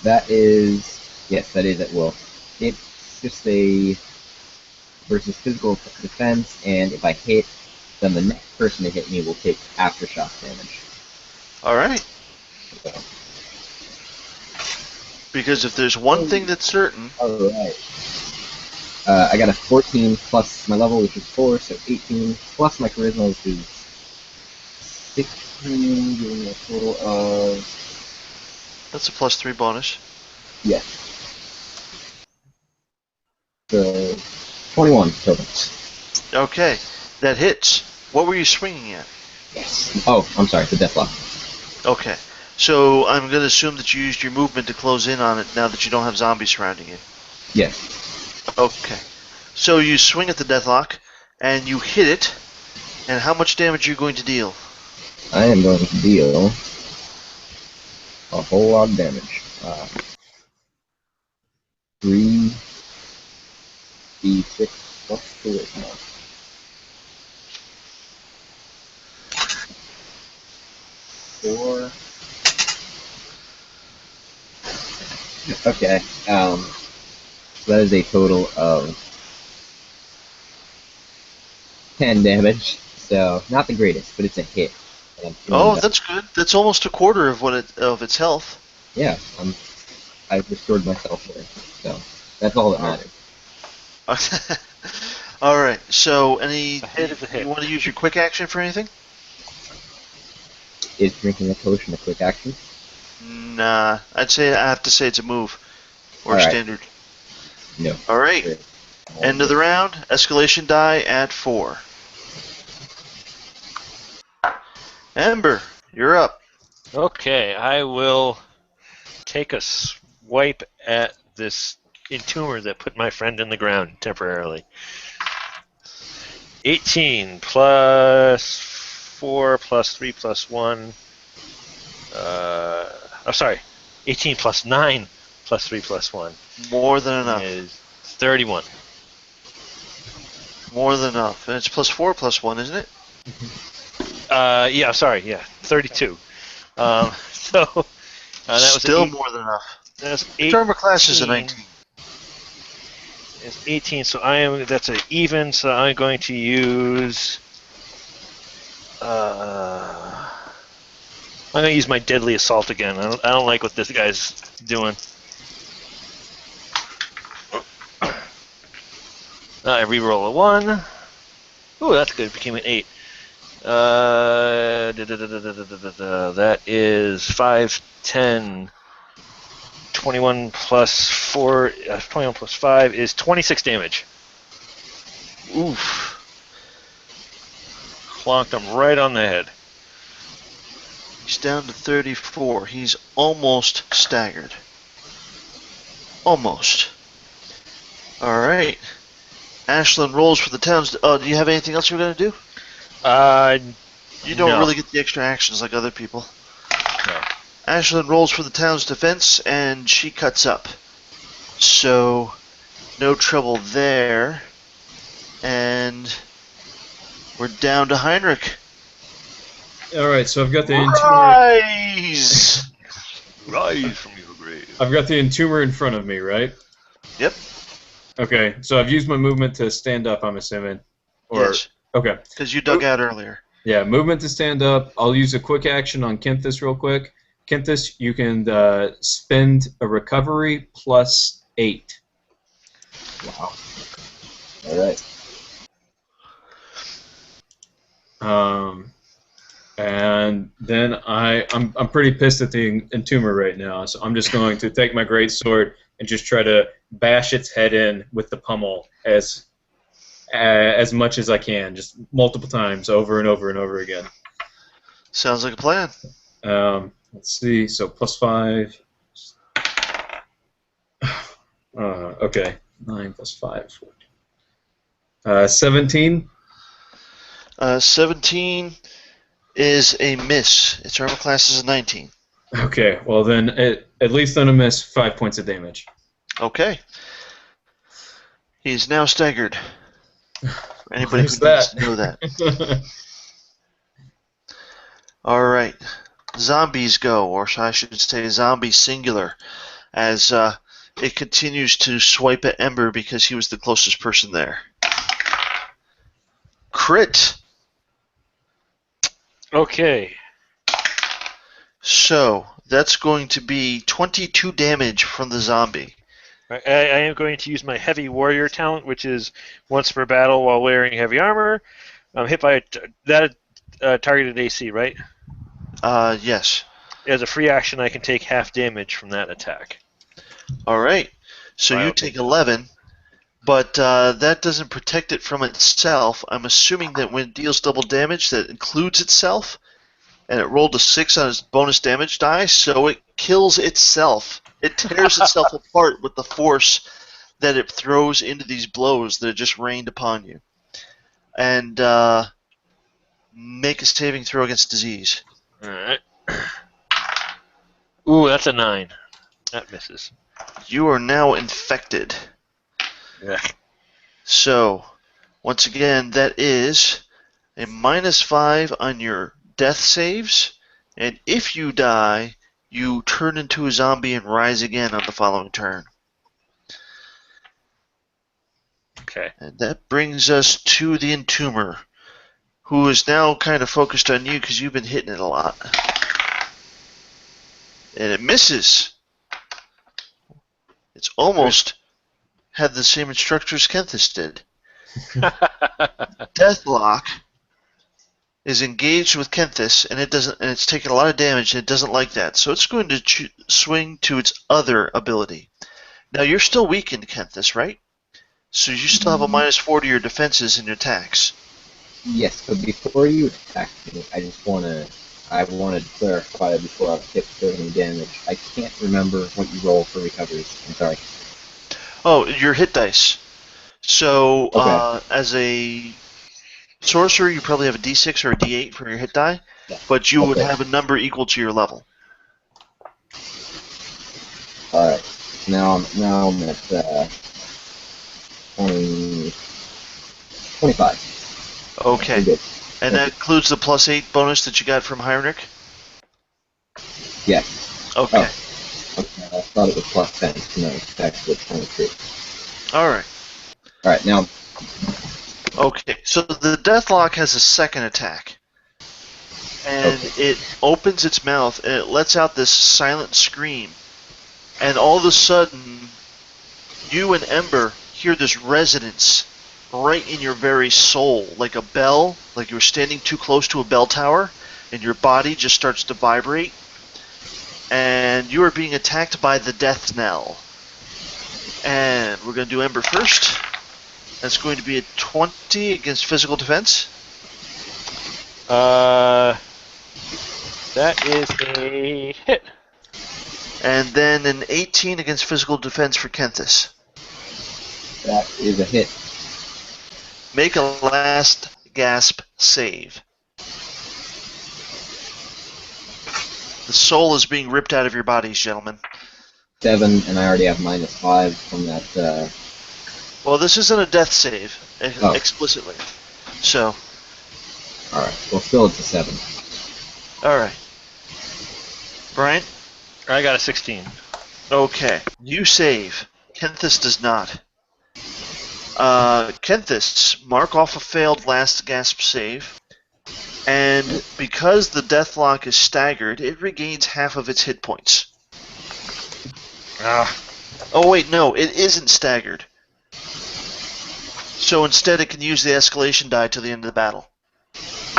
That is. Yes, that is at will. It's just a versus physical defense, and if I hit, then the next person to hit me will take aftershock damage. All right. So. Because if there's one thing that's certain. All right. I got a 14 plus my level, which is 4, so 18 plus my charisma, which is 16, giving me a total of. That's a +3 bonus. Yes. So 21 total. Okay. That hits. What were you swinging at? Yes. Oh, I'm sorry, the deathlock. Okay. So I'm going to assume that you used your movement to close in on it now that you don't have zombies surrounding you. Yes. Okay. So you swing at the deathlock, and you hit it, and how much damage are you going to deal? I am going to deal a whole lot of damage. 3d6 plus charisma. 4. Okay. So that is a total of 10 damage. So not the greatest, but it's a hit. Oh, that's good. That's almost a quarter of of its health. Yeah, I've restored myself there. So that's all that matters. All right. So, hit is a hit. you want to use your quick action for anything? Is drinking a potion a quick action? Nah. I have to say it's a move or All right. standard. No. All right. End of the round. Escalation die at 4. Ember, you're up. Okay, I will take a swipe at this entomber that put my friend in the ground temporarily. 18 plus 4 plus 3 plus 1. Sorry. 18 plus 9 plus 3 plus 1. More than enough. Is 31. More than enough. And it's +4 plus 1, isn't it? Yeah, sorry, yeah, 32. So that was still more than enough. That's Your armor class is a 19. It's 18, so that's an even, so I'm going to use I'm going to use my deadly assault again. I don't like what this guy's doing. I reroll a 1. Ooh, that's good. It became an 8. That is 5, 10, 21 plus 4, 21 plus 5 is 26 damage. Oof. Clonked him right on the head. He's down to 34. He's almost staggered. Almost. Alright. Ashlyn rolls for the towns. Do you have anything else you're going to do? You don't really get the extra actions like other people. No. Ashlyn rolls for the town's defense, and she cuts up. So, no trouble there. And we're down to Heinrich. All right, so I've got the entomber. Rise! Rise from your grave. I've got the entomber in front of me, right? Yep. Okay, so I've used my movement to stand up, I'm assuming. Or, Yes. Okay. Because you dug out earlier. Yeah, movement to stand up. I'll use a quick action on Kenthis real quick. Kenthis, you can spend a recovery plus 8. Wow. Alright. And then I'm pretty pissed at the entomber right now, so I'm just going to take my greatsword and just try to bash its head in with the pummel as much as I can, just multiple times, over and over and over again. Sounds like a plan. Let's see, so plus 5. Okay, 9 plus 5. 17. 17 is a miss. Its armor class is a 19. Okay, well then, at least on a miss, 5 points of damage. Okay. He's now staggered. For anybody Who's who needs to know that? that. Alright. Zombies go, or I should say zombie singular, as it continues to swipe at Ember because he was the closest person there. Crit! Okay. So, that's going to be 22 damage from the zombie. I am going to use my heavy warrior talent, which is once per battle while wearing heavy armor. I'm hit by that targeted AC, right? Yes. As a free action, I can take half damage from that attack. Alright. So Wow. you take 11, but that doesn't protect it from itself. I'm assuming that when it deals double damage, that includes itself, and it rolled a 6 on its bonus damage die, so it kills itself. It tears itself apart with the force that it throws into these blows that it just rained upon you. And make a saving throw against disease. Alright. Ooh, that's a 9. That misses. You are now infected. Yeah. So, once again, that is a -5 on your death saves, and if you die, you turn into a zombie and rise again on the following turn. Okay. And that brings us to the entomber, who is now kind of focused on you because you've been hitting it a lot. And it misses. It's almost had the same instructor as Kenthis did. Deathlock is engaged with Kenthis, and it's taking a lot of damage, and it doesn't like that. So it's going to swing to its other ability. Now you're still weakened, Kenthis, right? So you still have a -4 to your defenses and your attacks. Yes, but before you attack me, I wanted to clarify before I hit for any damage. I can't remember what you roll for recoveries. I'm sorry. Oh, your hit dice. So Okay. as a sorcerer, you probably have a D6 or a D8 for your hit die, Yeah. but you would Okay. have a number equal to your level. Alright. Now I'm at 25. Okay. I'm good. And that includes the +8 bonus that you got from Heinrich? Yes. Okay. Okay. I thought it was +10. No, it's actually 23. Alright. Alright, now. Okay, so the Deathlock has a second attack. And it opens its mouth and it lets out this silent scream. And all of a sudden, you and Ember hear this resonance right in your very soul, like a bell, like you were standing too close to a bell tower, and your body just starts to vibrate. And you are being attacked by the death knell. And we're going to do Ember first. That's going to be a 20 against physical defense. That is a hit. And then an 18 against physical defense for Kenthis. That is a hit. Make a last gasp save. The soul is being ripped out of your bodies, gentlemen. 7, and I already have -5 from that. Well, this isn't a death save. Oh. explicitly. So, Alright. Well, still it's a 7. all right. Bryant? I got a 16. Okay. You save. Kenthis does not. Kenthis, mark off a failed last gasp save. And because the deathlock is staggered, it regains half of its hit points. Ah. Oh, wait, no, it isn't staggered. So instead, it can use the escalation die till the end of the battle.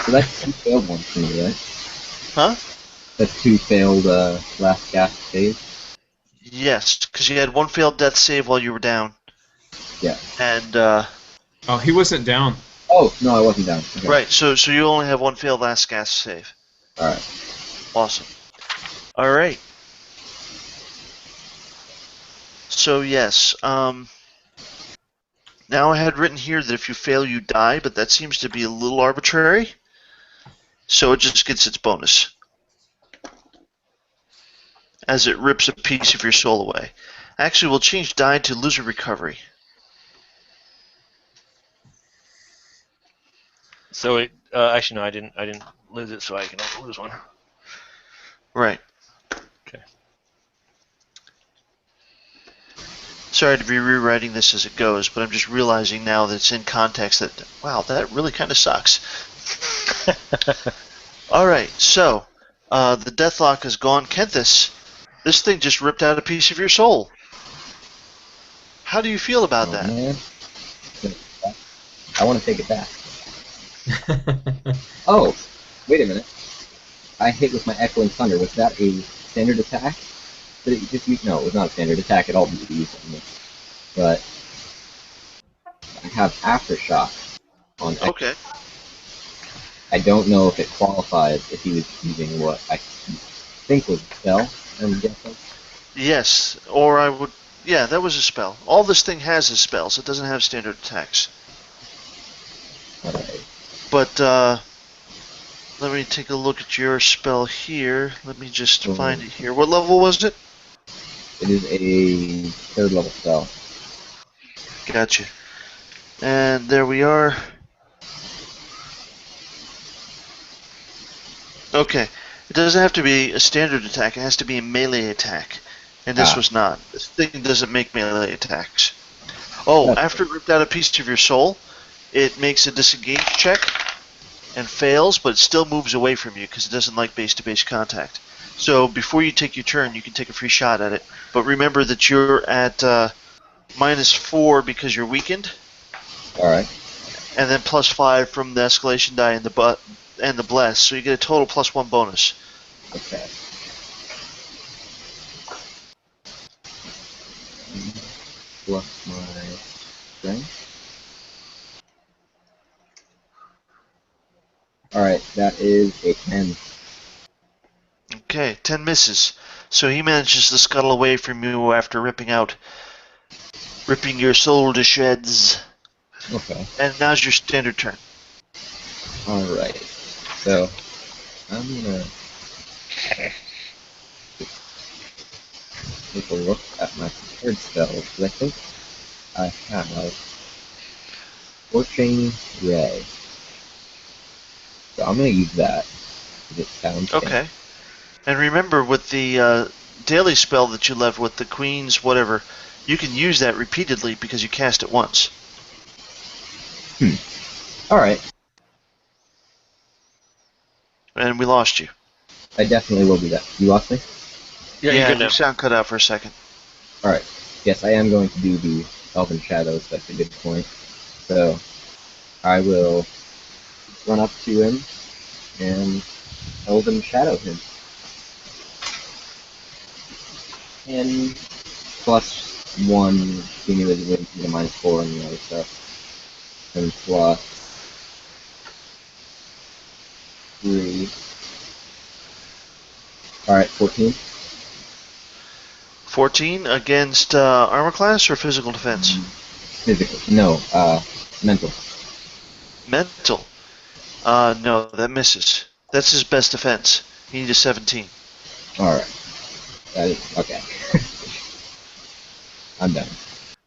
So that's 2 failed ones for me, right? Huh? That's 2 failed last gasp saves. Yes, because you had one failed death save while you were down. Yeah. And, Oh, he wasn't down. Oh, no, I wasn't down. Okay. right, so you only have one failed last gasp save. Alright. Awesome. Alright. So, yes, now I had written here that if you fail, you die, but that seems to be a little arbitrary. So it just gets its bonus. As it rips a piece of your soul away. Actually, we'll change die to loser recovery. So it actually no, I didn't lose it, so I can only lose one. Right. Okay. Sorry to be rewriting this as it goes, but I'm just realizing now that it's in context that, wow, that really kind of sucks. Alright, so, the deathlock is gone. Kenthis, this thing just ripped out a piece of your soul. How do you feel about that? Man. I want to take it back. Oh, wait a minute. I hit with my Echoing Thunder. Was that a standard attack? Did it just use? No, it was not a standard attack at all. Did it use on me? But I have Aftershock on Echo. Okay. I don't know if it qualified if he was using what I think was a spell, I'm guessing. Yes, or I would... Yeah, that was a spell. All this thing has is spells. It doesn't have standard attacks. Alright. But, let me take a look at your spell here. Let me just find it here. What level was it? It is a 3rd level spell. Gotcha. And there we are. Okay. It doesn't have to be a standard attack. It has to be a melee attack. And this was not. This thing doesn't make melee attacks. Oh, after it ripped out a piece of your soul, it makes a disengage check and fails, but it still moves away from you because it doesn't like base-to-base contact. So before you take your turn, you can take a free shot at it. But remember that you're at -4 because you're weakened. Alright. And then +5 from the escalation die and the bless, so you get a total +1 bonus. Okay. Plus my strength. Alright, that is a 10. Okay, 10 misses. So he manages to scuttle away from you after ripping your soul to shreds. Okay. And now's your standard turn. Alright. So, I'm gonna take a look at my prepared spells, because I think I have Scorching Ray. So I'm gonna use that, because it sounds Okay. And remember, with the daily spell that you left with the Queen's whatever, you can use that repeatedly because you cast it once. Alright. And we lost you. I definitely will do that. You lost me? Yeah, you're good your now. sound cut out for a second. Alright. Yes, I am going to do the Elven Shadows, that's a good point. So, I will run up to him and Elven Shadow him. And +1 cumulative wins to the -4 and the other stuff. And plus 3. Alright, 14. 14 against armor class or physical defense? Physical. No, mental. Mental. No, that misses. That's his best defense. He needs a 17. Alright. That is, okay. I'm done.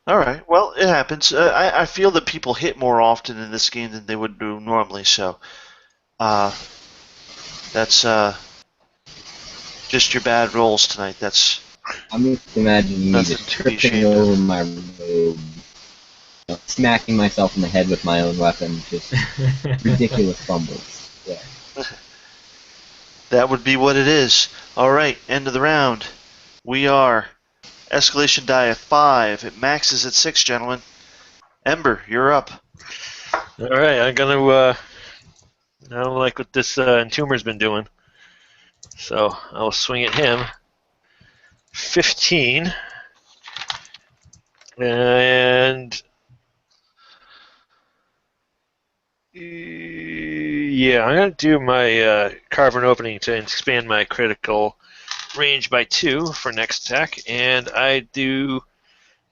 All right. Well, it happens. I feel that people hit more often in this game than they would do normally, so that's just your bad rolls tonight. That's I'm just imagining me nothing just to be tripping ashamed over of. my robe, smacking myself in the head with my own weapon, just ridiculous fumbles. Yeah. That would be what it is. All right, end of the round. We are escalation die at 5. It maxes at 6, gentlemen. Ember, you're up. All right, I'm gonna. I don't like what this entombmer's been doing, so I'll swing at him. 15, and yeah, I'm gonna do my carve an opening to expand my critical range by 2 for next attack, and I do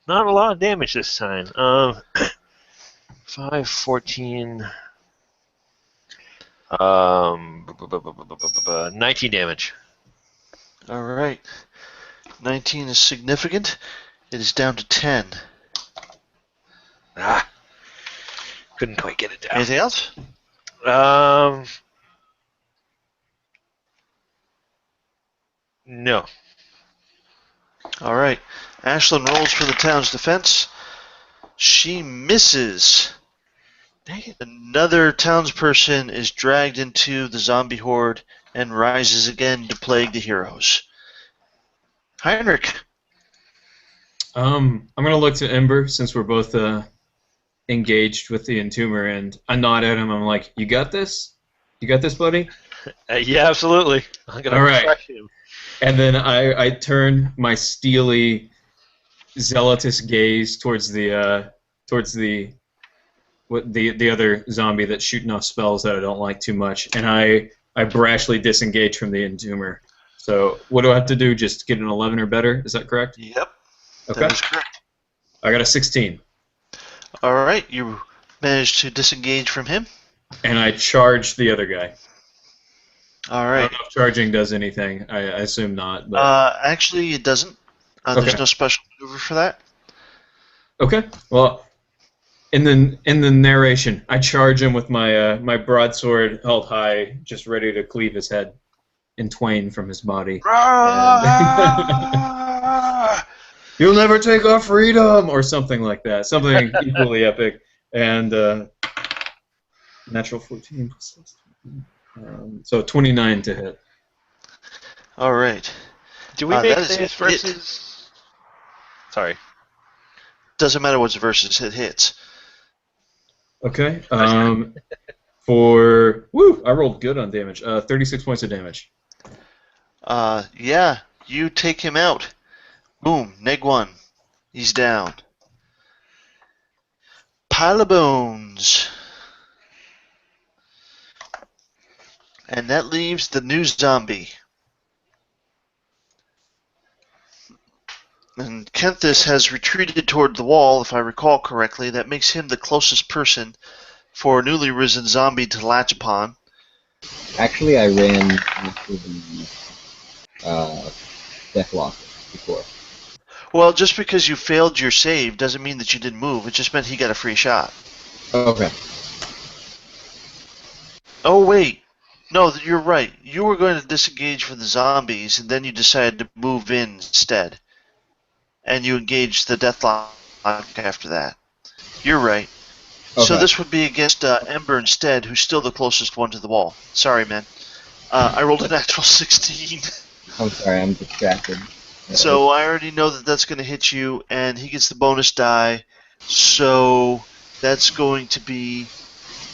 not a lot of damage this time. 5, 14, 19 damage. All right. 19 is significant. It is down to 10. Ah, couldn't quite get it down. Anything else? No. All right. Ashlyn rolls for the town's defense. She misses. Dang it. Another townsperson is dragged into the zombie horde and rises again to plague the heroes. Heinrich. I'm gonna look to Ember since we're both engaged with the entomber, and I nod at him. I'm like, "You got this? You got this, buddy?" Yeah, absolutely. I'm gonna All right. crush him. And then I turn my steely, zealotous gaze towards the other zombie that's shooting off spells that I don't like too much, and I brashly disengage from the entomber. So what do I have to do? Just get an 11 or better? Is that correct? Yep. Okay. That is correct. I got a 16. All right. You managed to disengage from him. And I charge the other guy. All I right. don't know if charging does anything. I assume not. But Actually, it doesn't. There's Okay. no special maneuver for that. okay. Well, in the narration, I charge him with my my broadsword held high, just ready to cleave his head in twain from his body. You'll never take our freedom, or something like that. Something equally epic. And natural 14 plus 16. So 29 to hit. All right. Do we that make is this it. versus? Sorry. Doesn't matter what's versus. It hits. Okay. I rolled good on damage. 36 points of damage. Yeah. You take him out. Boom. -1. He's down. Pile of bones. And that leaves the new zombie. And Kenthis has retreated toward the wall, if I recall correctly. That makes him the closest person for a newly risen zombie to latch upon. Actually, I ran after the Deathlocker before. Well, just because you failed your save doesn't mean that you didn't move. It just meant he got a free shot. Okay. Oh, wait. No, you're right. You were going to disengage from the zombies, and then you decided to move in instead. And you engaged the Deathlock after that. You're right. Okay. So this would be against Ember instead, who's still the closest one to the wall. Sorry, man. I rolled a natural 16. I'm sorry, I'm distracted. So I already know that that's going to hit you, and he gets the bonus die. So that's going to be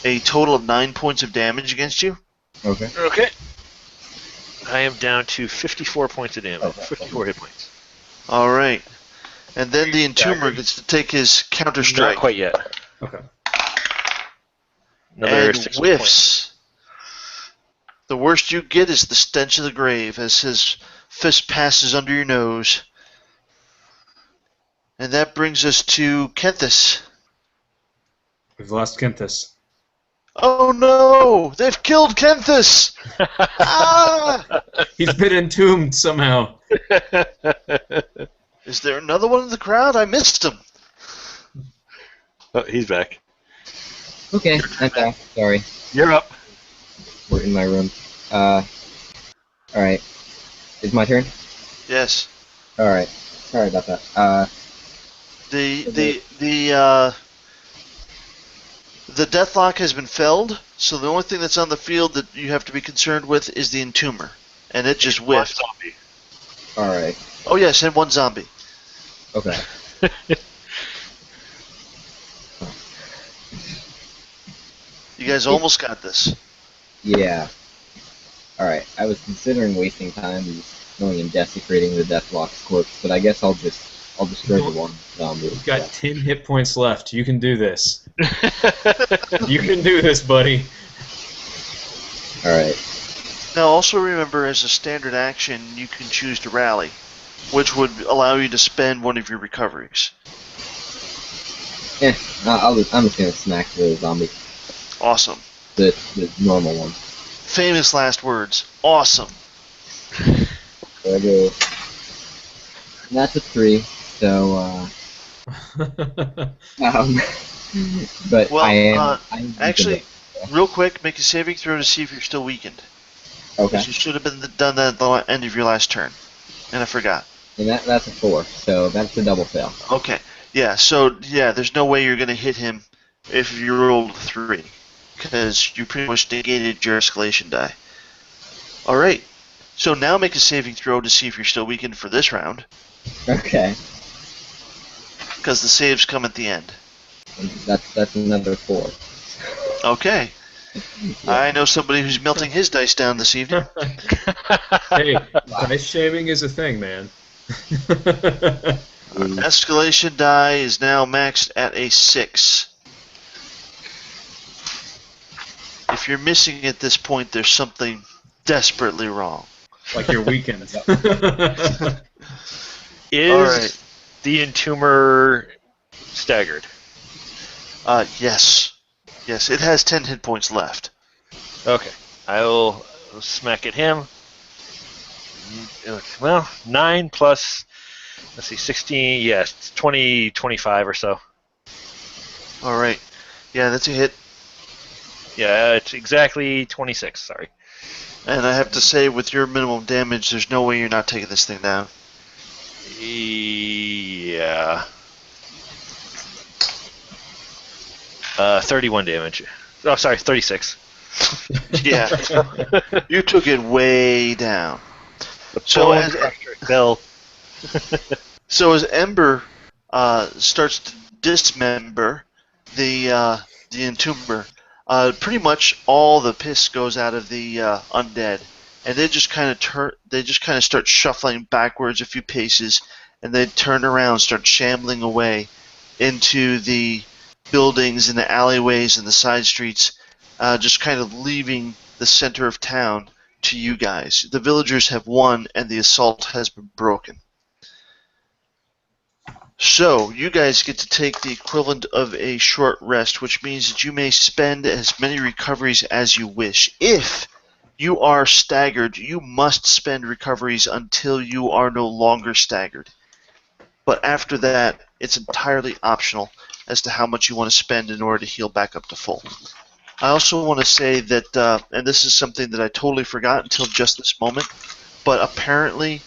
a total of 9 points of damage against you. Okay. Okay. I am down to 54 points of damage. Okay. 54 hit points. All right. And then the Entomber gets to take his counter strike. Not quite yet. Okay. Another And 6 whiffs. points. The worst you get is the stench of the grave as his fist passes under your nose. And that brings us to Kenthis. We've lost Kenthis. Oh no! They've killed Kenthis! Ah! He's been entombed somehow. Is there another one in the crowd? I missed him. Oh, he's back. Okay, I'm back. Sorry. You're up. We're in my room. Alright. Is my turn? Yes. Alright. Sorry about that. The deathlock has been felled, so the only thing that's on the field that you have to be concerned with is the entomber, and it just whiffed. Zombie. Alright. Oh yes, and one zombie. Okay. You guys almost got this. Yeah. Alright. I was considering wasting time just going and desecrating the Deathlock's corpse, but I guess I'll destroy the one zombie. You've got 10 hit points left. You can do this. You can do this, buddy. Alright. Now also remember, as a standard action, you can choose to rally, which would allow you to spend one of your recoveries. I'm just gonna smack the zombie. Awesome. The normal one. Famous last words. Awesome. There I go. And that's a 3, so, but Well, I am actually, real quick, make a saving throw to see if you're still weakened. Okay. Because you should have done that at the end of your last turn. And I forgot. And that's a 4, so that's a double fail. Okay. Yeah, so, yeah, there's no way you're going to hit him if you rolled 3. Because you pretty much negated your escalation die. Alright. So now make a saving throw to see if you're still weakened for this round. Okay. Because the saves come at the end. And that's another 4. Okay. Yeah. I know somebody who's melting his dice down this evening. Hey, dice shaving is a thing, man. Escalation die is now maxed at a 6. If you're missing at this point, there's something desperately wrong. Like you're weakened. Is Alright. the entomber staggered? Yes. Yes, it has 10 hit points left. Okay. I will smack at him. Well, 9 plus, let's see, 16, yes, 20, 25 or so. Alright. Yeah, that's a hit. Yeah, it's exactly 26, sorry. And I have to say, with your minimum damage, there's no way you're not taking this thing down. Yeah. 31 damage. Oh, sorry, 36. Yeah. You took it way down. So Bone as, crusher fell. so as Ember starts to dismember the entomber, pretty much all the piss goes out of the undead, and they just kind of start shuffling backwards a few paces, and they turn around, start shambling away into the buildings and the alleyways and the side streets, just kind of leaving the center of town to you guys. The villagers have won, and the assault has been broken. So, you guys get to take the equivalent of a short rest, which means that you may spend as many recoveries as you wish. If you are staggered, you must spend recoveries until you are no longer staggered. But after that, it's entirely optional as to how much you want to spend in order to heal back up to full. I also want to say that, and this is something that I totally forgot until just this moment, but apparently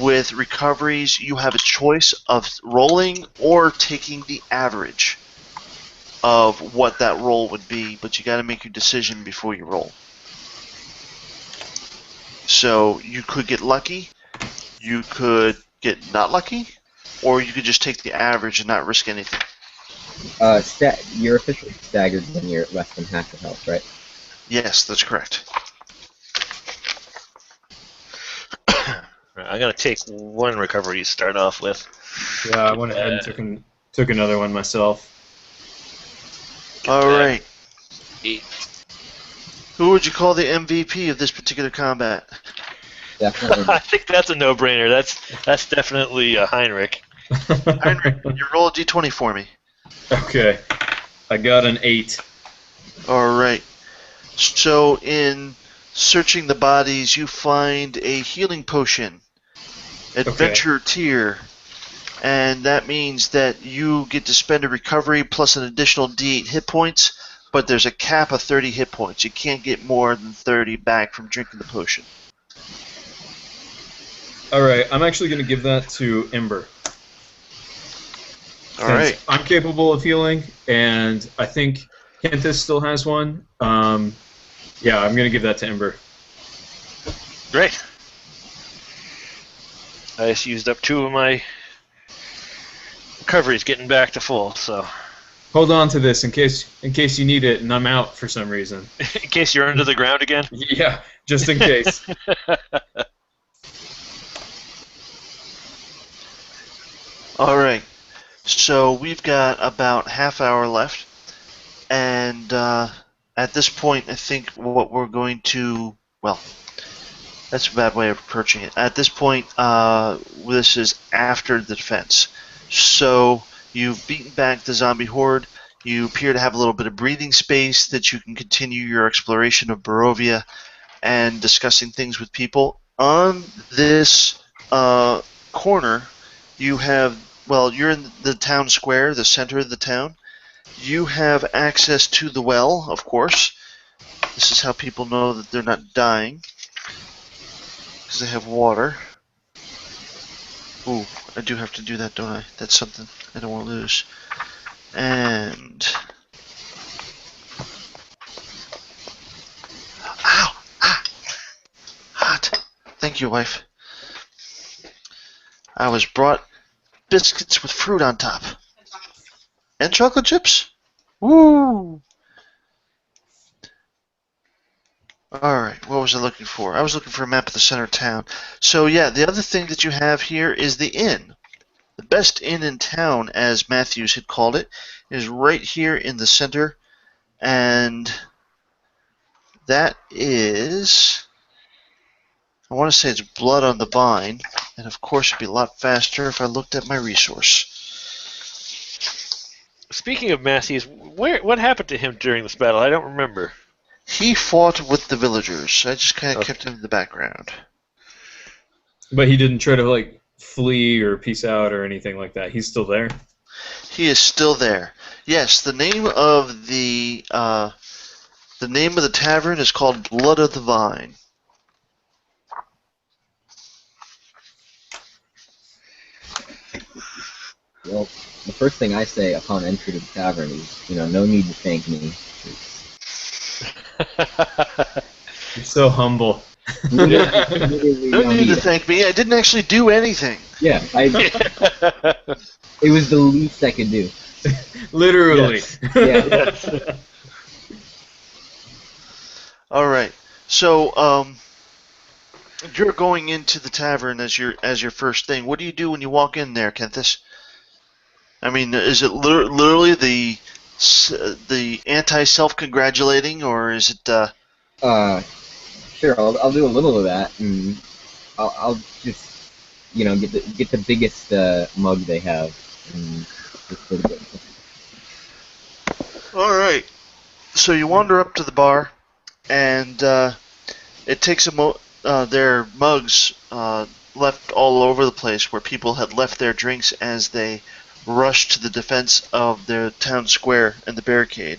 with recoveries, you have a choice of rolling or taking the average of what that roll would be, but you got to make your decision before you roll. So you could get lucky, you could get not lucky, or you could just take the average and not risk anything. You're officially staggered when you're at less than half your health, right? Yes, that's correct. I'm going to take one recovery to start off with. Yeah, I went ahead and took another one myself. All right. 8. Who would you call the MVP of this particular combat? Definitely. I think that's a no-brainer. That's definitely Heinrich. Heinrich, you roll a d20 for me. Okay. I got an 8. All right. So in searching the bodies, you find a healing potion, adventure tier, and that means that you get to spend a recovery plus an additional D8 hit points, but there's a cap of 30 hit points. You can't get more than 30 back from drinking the potion. Alright, I'm actually going to give that to Ember. Alright. I'm capable of healing, and I think Kenthis still has one. Yeah, I'm going to give that to Ember. Great. I just used up 2 of my recoveries getting back to full, so... Hold on to this in case you need it and I'm out for some reason. In case you're under the ground again? Yeah, just in case. Alright. So we've got about half hour left, and at this point I think what we're going to... Well, that's a bad way of approaching it. At this point, this is after the defense. So you've beaten back the zombie horde. You appear to have a little bit of breathing space that you can continue your exploration of Barovia and discussing things with people. On this corner, you have, well, you're in the town square, the center of the town. You have access to the well, of course. This is how people know that they're not dying, because they have water. Ooh, I do have to do that, don't I? That's something I don't want to lose. And... Ow! Ah! Hot! Thank you, wife. I was brought biscuits with fruit on top. And chocolate chips? Woo! Alright, what was I looking for? I was looking for a map of the center of town. So yeah, the other thing that you have here is the inn. The best inn in town, as Matthews had called it, is right here in the center. And that is... I want to say it's Blood on the Vine. And of course it'd be a lot faster if I looked at my resource. Speaking of Matthews, what happened to him during this battle? I don't remember. He fought with the villagers. I just kind of kept him in the background. But he didn't try to, like, flee or peace out or anything like that. He's still there? He is still there. Yes, the name of the tavern is called Blood of the Vine. Well, the first thing I say upon entry to the tavern is, no need to thank me. You're so humble. No need to thank me. I didn't actually do anything. Yeah, it was the least I could do. Literally. Yes. Yeah. All right. So, you're going into the tavern as your first thing. What do you do when you walk in there, Kenthis? I mean, is it literally the anti-self-congratulating, or is it? Sure. I'll do a little of that, and I'll just get the biggest mug they have, and just put it in. All right. So you wander up to the bar, and it takes their mugs left all over the place where people had left their drinks as they rushed to the defense of their town square and the barricade.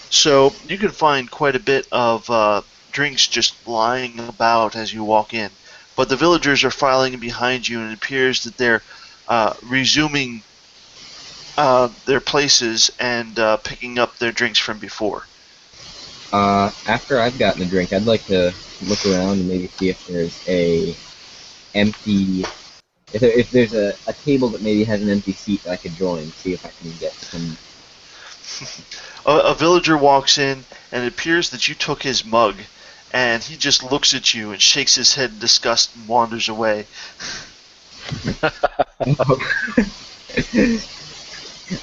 So you can find quite a bit of drinks just lying about as you walk in. But the villagers are filing in behind you, and it appears that they're resuming their places and picking up their drinks from before. After I've gotten a drink, I'd like to look around and maybe see if there's if there's a table that maybe has an empty seat that I could join, see if I can get some... A villager walks in, and it appears that you took his mug, and he just looks at you and shakes his head in disgust and wanders away.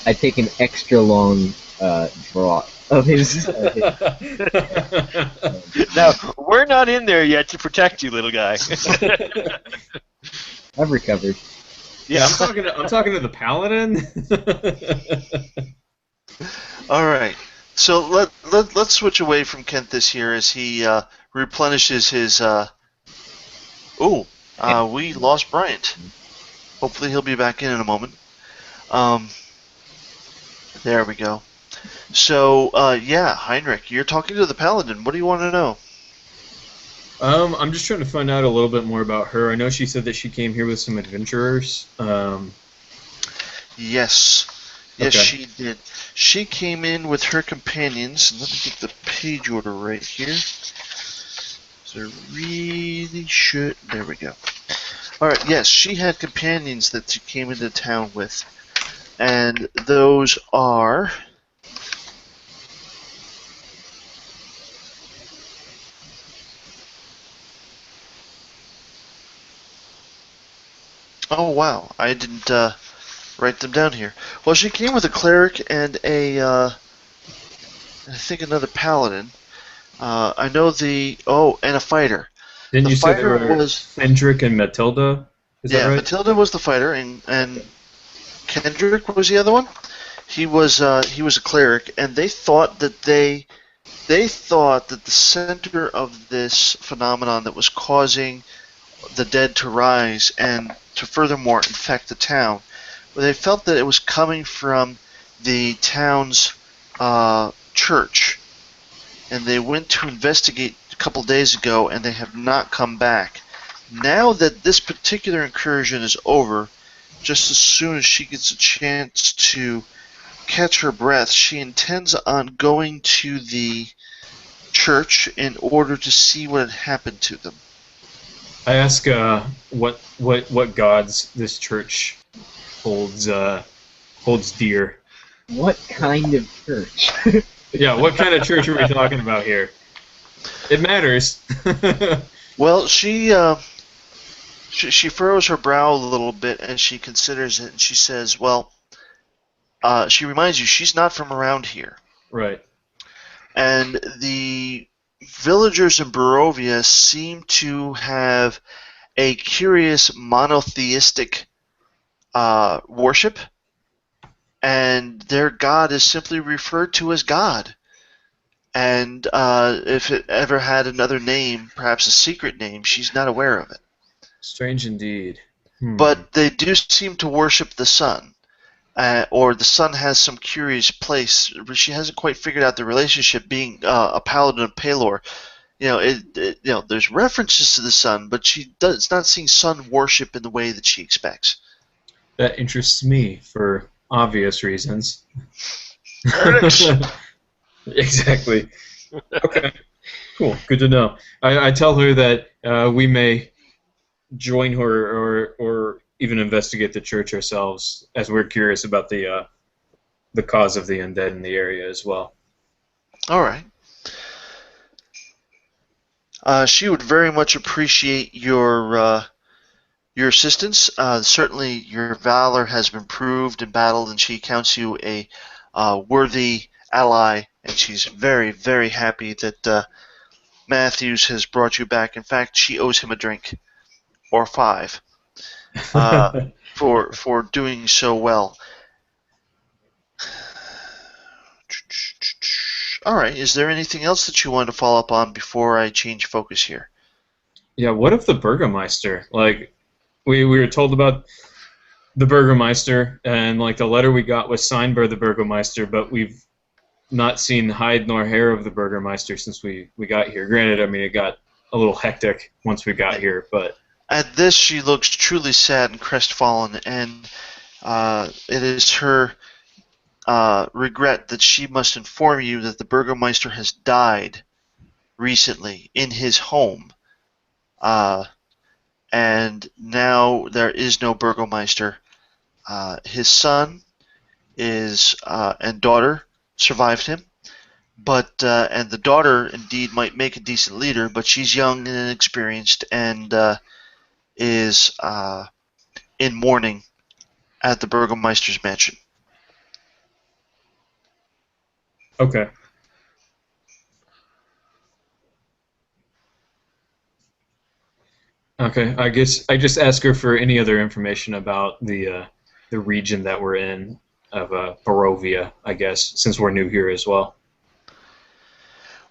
I take an extra long draught of his... Now, we're not in there yet to protect you, little guy. I've recovered. Yeah, I'm talking to the paladin. All right, so let's switch away from Kenthis here as he replenishes his. We lost Bryant. Hopefully he'll be back in a moment. There we go. So, yeah, Heinrich, you're talking to the paladin. What do you want to know? I'm just trying to find out a little bit more about her. I know she said that she came here with some adventurers. Yes. Yes, Okay. she did. She came in with her companions. Let me get the page order right here. So really should. There we go. Alright, yes, she had companions that she came into town with. And those are. Oh, wow. I didn't write them down here. Well, she came with a cleric and I think another paladin. I know and a fighter. Didn't The you say they fighter were was, Fendrick and Matilda? Is that yeah, right? Matilda was the fighter, and Kendrick was the other one. He was a cleric, and they thought that the center of this phenomenon that was causing the dead to rise and to furthermore infect the town, they felt that it was coming from the town's church, and they went to investigate a couple days ago, and they have not come back. Now that this particular incursion is over, just as soon as she gets a chance to catch her breath, she intends on going to the church in order to see what had happened to them. I ask what gods this church holds dear. What kind of church? Yeah, what kind of church are we talking about here? It matters. Well, she furrows her brow a little bit and she considers it and she says, well, she reminds you she's not from around here. Right. And the villagers in Barovia seem to have a curious monotheistic worship, and their god is simply referred to as God. And if it ever had another name, perhaps a secret name, she's not aware of it. Strange indeed. But they do seem to worship the sun. Or the sun has some curious place. She hasn't quite figured out the relationship. Being a paladin of Palor, there's references to the sun, but it's not seeing sun worship in the way that she expects. That interests me for obvious reasons. Exactly. Okay. Cool. Good to know. I tell her that we may join her or even investigate the church ourselves, as we're curious about the cause of the undead in the area as well. All right. She would very much appreciate your assistance. Certainly, your valor has been proved in battle, and she counts you a worthy ally. And she's very, very happy that Matthews has brought you back. In fact, she owes him a drink or 5 for doing so well. All right. Is there anything else that you want to follow up on before I change focus here? Yeah. What of the Burgermeister? Like, we were told about the Burgermeister, and like the letter we got was signed by the Burgermeister, but we've not seen hide nor hair of the Burgermeister since we got here. Granted, I mean, it got a little hectic once we got here, but at this she looks truly sad and crestfallen, and it is her regret that she must inform you that the Burgermeister has died recently in his home, and now there is no Burgermeister. His son and daughter survived him, and the daughter indeed might make a decent leader, but she's young and inexperienced and is in mourning at the Burgermeister's mansion. okay. Okay, I guess I just ask her for any other information about the region that we're in of Barovia, I guess, since we're new here as well.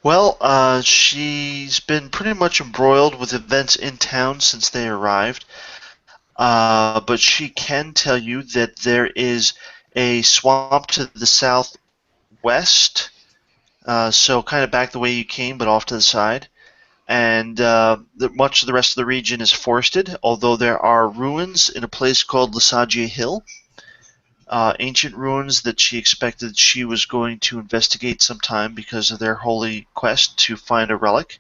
Well, she's been pretty much embroiled with events in town since they arrived. But she can tell you that there is a swamp to the southwest, so kind of back the way you came, but off to the side. And much of the rest of the region is forested, although there are ruins in a place called Lesage Hill, ancient ruins that she expected she was going to investigate sometime because of their holy quest to find a relic.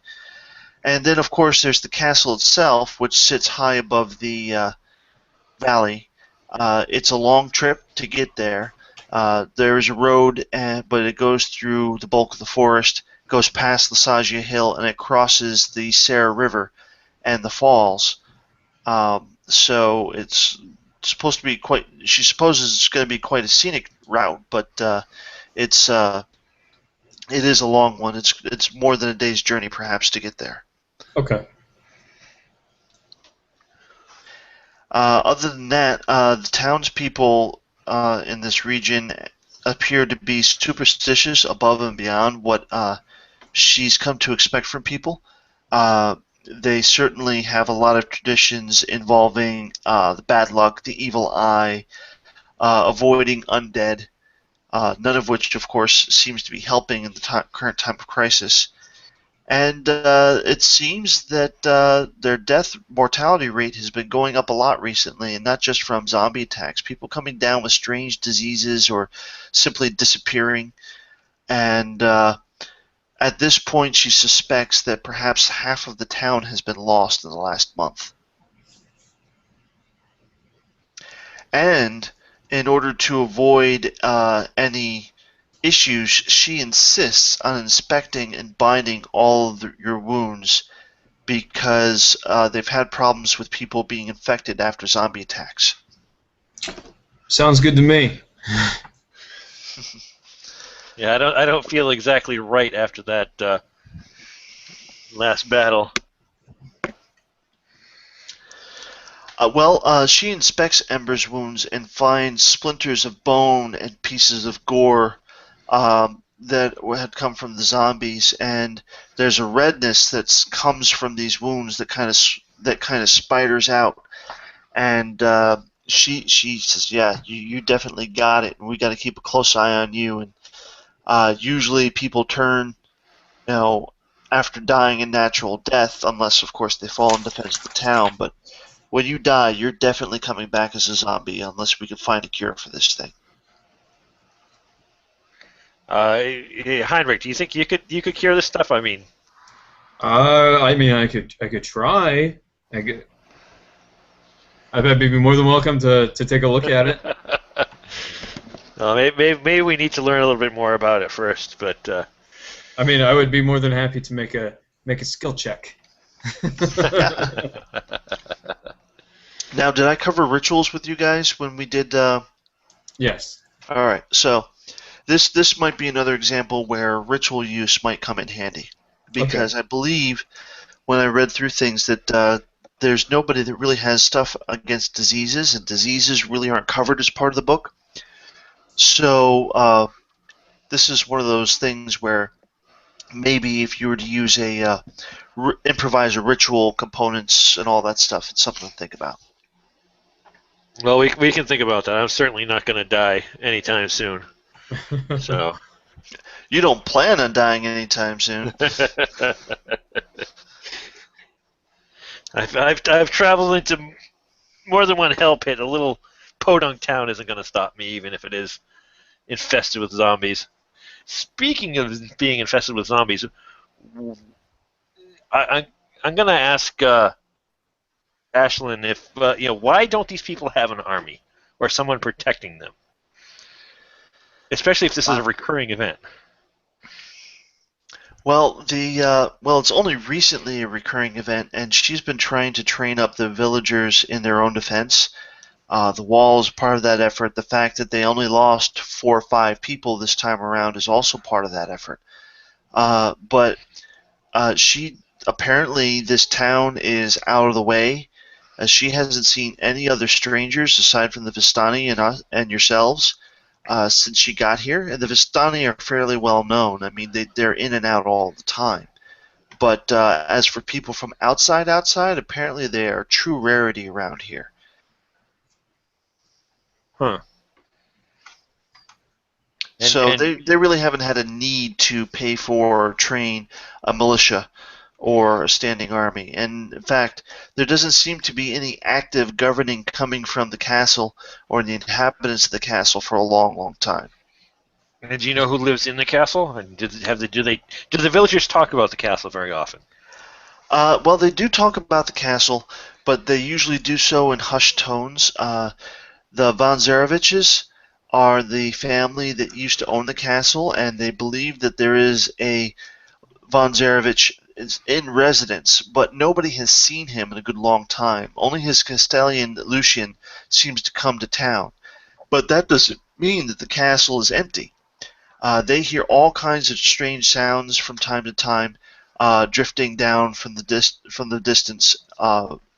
And then, of course, there's the castle itself, which sits high above the valley. It's a long trip to get there. There is a road, but it goes through the bulk of the forest, goes past Lasagia Hill, and it crosses the Sarah River and the falls. So it's supposed to be quite. She supposes it's going to be quite a scenic route, but it's it is a long one. It's more than a day's journey, perhaps, to get there. Okay. Other than that, the townspeople in this region appear to be superstitious above and beyond what she's come to expect from people. They certainly have a lot of traditions involving the bad luck, the evil eye, avoiding undead, none of which, of course, seems to be helping in the current time of crisis. And it seems that their death mortality rate has been going up a lot recently, and not just from zombie attacks. People coming down with strange diseases or simply disappearing. And at this point, she suspects that perhaps half of the town has been lost in the last month. And in order to avoid any issues, she insists on inspecting and binding all of your wounds because they've had problems with people being infected after zombie attacks. Sounds good to me. Yeah, I don't feel exactly right after that last battle. She inspects Ember's wounds and finds splinters of bone and pieces of gore that had come from the zombies, and there's a redness that comes from these wounds that kind of spiders out. And she says, "Yeah, you definitely got it, and we got to keep a close eye on you." And usually people turn, after dying a natural death, unless of course they fall in defense of the town. But when you die, you're definitely coming back as a zombie unless we can find a cure for this thing. Hey, Heinrich, do you think you could cure this stuff? I mean, I could try. I bet you'd be more than welcome to take a look at it. Well, maybe we need to learn a little bit more about it first. But I would be more than happy to make a skill check. Now, did I cover rituals with you guys when we did? Yes. All right, so this might be another example where ritual use might come in handy, because I believe when I read through things that there's nobody that really has stuff against diseases, and diseases really aren't covered as part of the book. So this is one of those things where maybe if you were to use improvise a ritual components and all that stuff, it's something to think about. well, we can think about that. I'm certainly not going to die anytime soon. So You don't plan on dying anytime soon. I've traveled into more than one hell pit. A little podunk town isn't going to stop me, even if it is infested with zombies. Speaking of being infested with zombies, I'm going to ask Ashlyn if why don't these people have an army or someone protecting them, especially if this is a recurring event. Well, it's only recently a recurring event, and she's been trying to train up the villagers in their own defense. The wall is part of that effort. The fact that they only lost 4 or 5 people this time around is also part of that effort. But she apparently this town is out of the way. She hasn't seen any other strangers aside from the Vistani and yourselves since she got here. And the Vistani are fairly well known. I mean, they're in and out all the time. But as for people from outside, apparently they are a true rarity around here. Huh. So they really haven't had a need to pay for or train a militia or a standing army. And in fact, there doesn't seem to be any active governing coming from the castle or the inhabitants of the castle for a long, long time. And do you know who lives in the castle? And do the villagers talk about the castle very often? Well, they do talk about the castle, but they usually do so in hushed tones. The von Zareviches are the family that used to own the castle, and they believe that there is a von Zarevich in residence, but nobody has seen him in a good long time. Only his Castellan Lucian seems to come to town. But that doesn't mean that the castle is empty. They hear all kinds of strange sounds from time to time, drifting down from the distance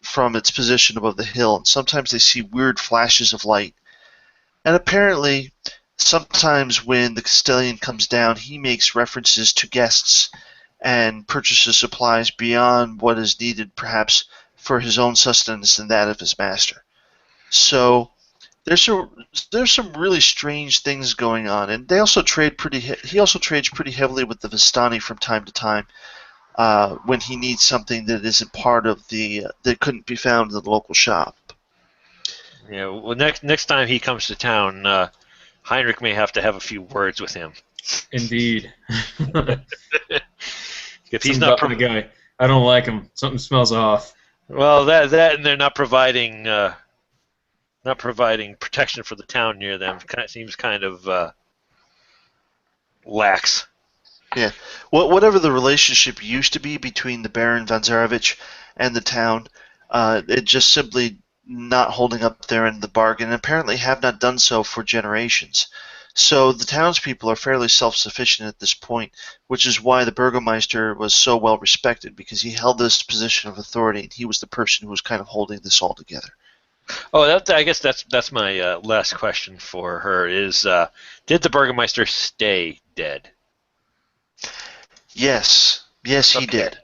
from its position above the hill. And sometimes they see weird flashes of light. And apparently, sometimes when the Castellan comes down, he makes references to guests and purchases supplies beyond what is needed, perhaps for his own sustenance and that of his master. So there's some really strange things going on, and they also trade pretty. He also trades pretty heavily with the Vistani from time to time when he needs something that isn't part of the that couldn't be found in the local shop. Yeah. Well, next time he comes to town, Heinrich may have to have a few words with him. Indeed. If he's not the guy, I don't like him. Something smells off. Well, that and they're not providing protection for the town near them. Seems kind of lax. Yeah. Whatever the relationship used to be between the Baron von Zarevich and the town, it just simply not holding up there in the bargain, and apparently have not done so for generations. So the townspeople are fairly self-sufficient at this point, which is why the Burgomeister was so well respected, because he held this position of authority, and he was the person who was kind of holding this all together. Oh, I guess that's my last question for her is, did the Burgomeister stay dead? Yes, he did.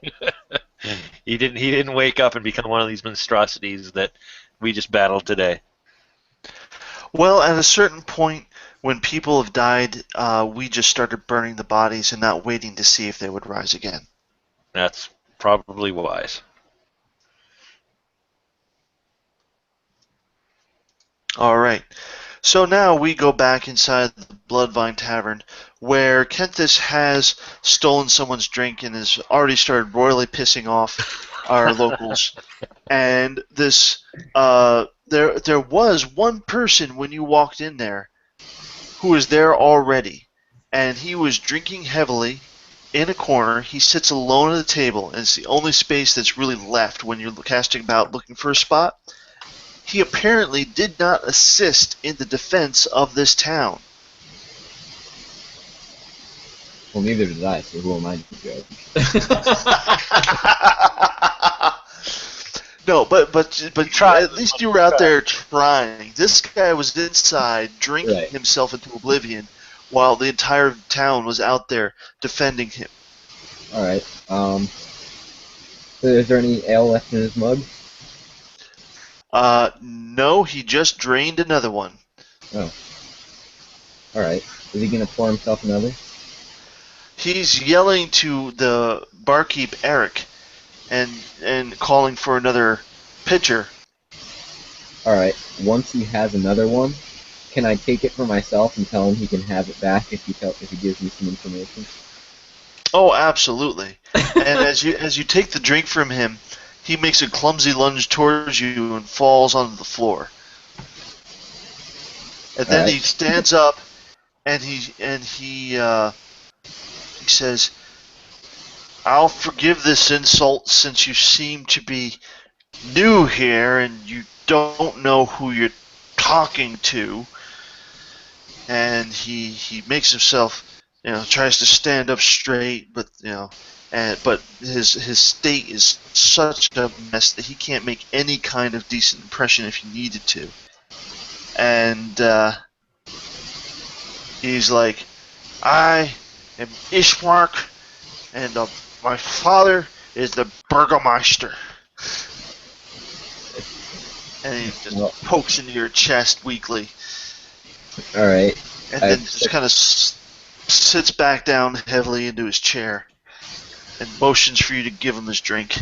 He didn't wake up and become one of these monstrosities that we just battled today. Well, at a certain point, when people have died, we just started burning the bodies and not waiting to see if they would rise again. That's probably wise. All right. So now we go back inside the Bloodvine Tavern, where Kenthis has stolen someone's drink and has already started royally pissing off our locals. And this, there was one person when you walked in there who was there already, and he was drinking heavily in a corner. He sits alone at a table, and it's the only space that's really left when you're casting about looking for a spot. He apparently did not assist in the defense of this town. Well, neither did I, so who am I to judge? No, but at least you were out there trying. This guy was inside drinking himself into oblivion, while the entire town was out there defending him. All right. So is there any ale left in his mug? No, he just drained another one. Oh. All right. Is he gonna pour himself another? He's yelling to the barkeep Eric, and calling for another pitcher. All right. Once he has another one, can I take it for myself and tell him he can have it back if he gives me some information? Oh, absolutely. And as you take the drink from him, he makes a clumsy lunge towards you and falls onto the floor. And then he stands up and he says, "I'll forgive this insult since you seem to be new here and you don't know who you're talking to." And he makes himself, tries to stand up straight, but but his state is such a mess that he can't make any kind of decent impression if he needed to. And he's like, "I am Ishmark, and my father is the Burgomeister." And he just pokes into your chest weakly. All right. and then just kind of sits back down heavily into his chair and motions for you to give him his drink.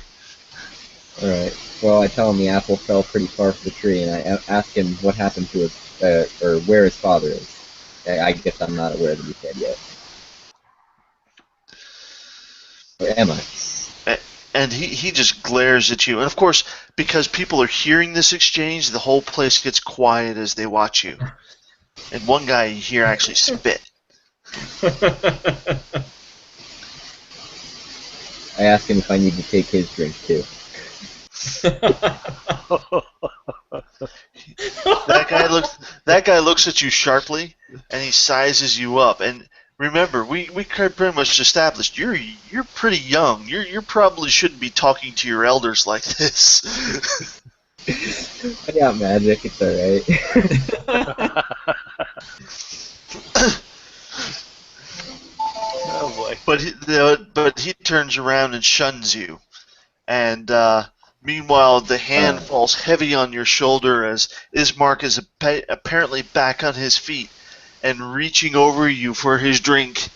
All right. Well, I tell him the apple fell pretty far from the tree, and I ask him what happened to his, or where his father is. I guess I'm not aware that he's dead yet. Or am I? And he just glares at you. And of course, because people are hearing this exchange, the whole place gets quiet as they watch you. And one guy you hear actually spit. I ask him if I need to take his drink too. That guy looks at you sharply, and he sizes you up. And remember, we pretty much established you're pretty young. You probably shouldn't be talking to your elders like this. I got magic. It's all right. Oh boy. But he turns around and shuns you. And meanwhile, the hand falls heavy on your shoulder as Ismark is apparently back on his feet and reaching over you for his drink.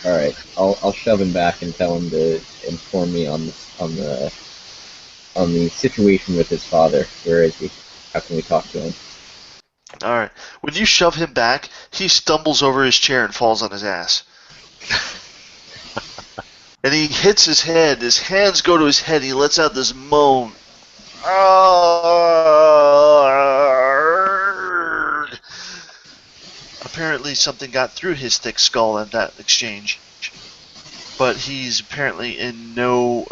All right. I'll shove him back and tell him to inform me on the situation with his father. Where is he? How can we talk to him? All right. When you shove him back, he stumbles over his chair and falls on his ass. And he hits his head. His hands go to his head. He lets out this moan. Apparently something got through his thick skull at that exchange. But he's apparently in no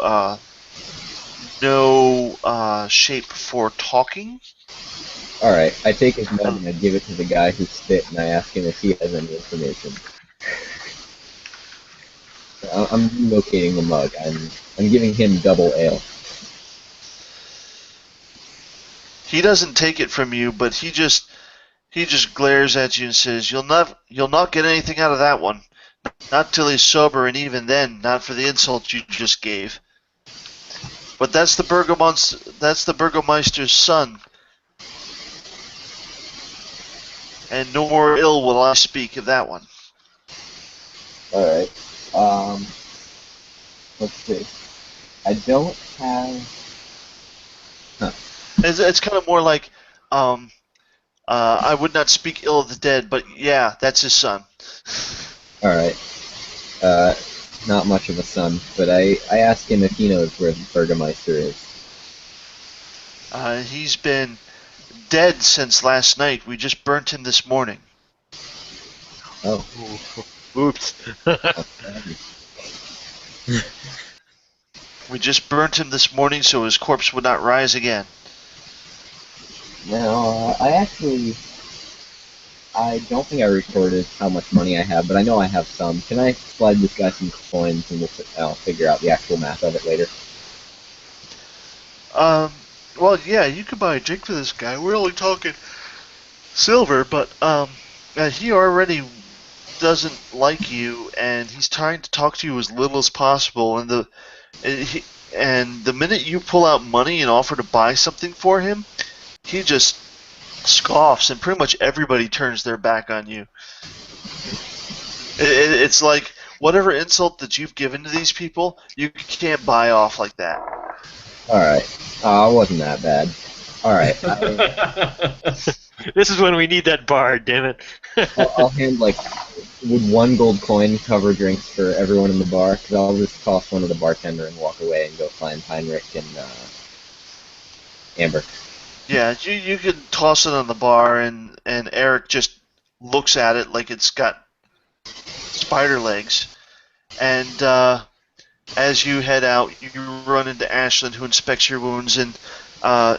shape for talking. Alright, I take his mug and I give it to the guy who spit and I ask him if he has any information. I'm relocating the mug. I'm giving him double ale. He doesn't take it from you, but he just glares at you and says, "You'll not get anything out of that one. Not till he's sober, and even then, not for the insult you just gave. But that's the Burgomeister's son. And no more ill will I speak of that one." Alright. Let's see. I don't have... It's kind of more like, I would not speak ill of the dead, but yeah, that's his son. Alright. Not much of a son, but I ask him if he knows where the Burgomeister is. He's been dead since last night. We just burnt him this morning. Oh. Oops. We just burnt him this morning so his corpse would not rise again. Now, I don't think I recorded how much money I have, but I know I have some. Can I slide this guy some coins and I'll figure out the actual math of it later? Well, yeah, you could buy a drink for this guy. We're only talking silver, but he already doesn't like you, and he's trying to talk to you as little as possible. And the minute you pull out money and offer to buy something for him, he just scoffs, and pretty much everybody turns their back on you. It's like whatever insult that you've given to these people, you can't buy off like that. Alright. It wasn't that bad. Alright. This is when we need that bar, damn it. I'll hand, would 1 gold coin cover drinks for everyone in the bar? Because I'll just toss one to the bartender and walk away and go find Heinrich and Ember. Yeah, you could toss it on the bar, and Eric just looks at it like it's got spider legs. And as you head out, you run into Ashland, who inspects your wounds and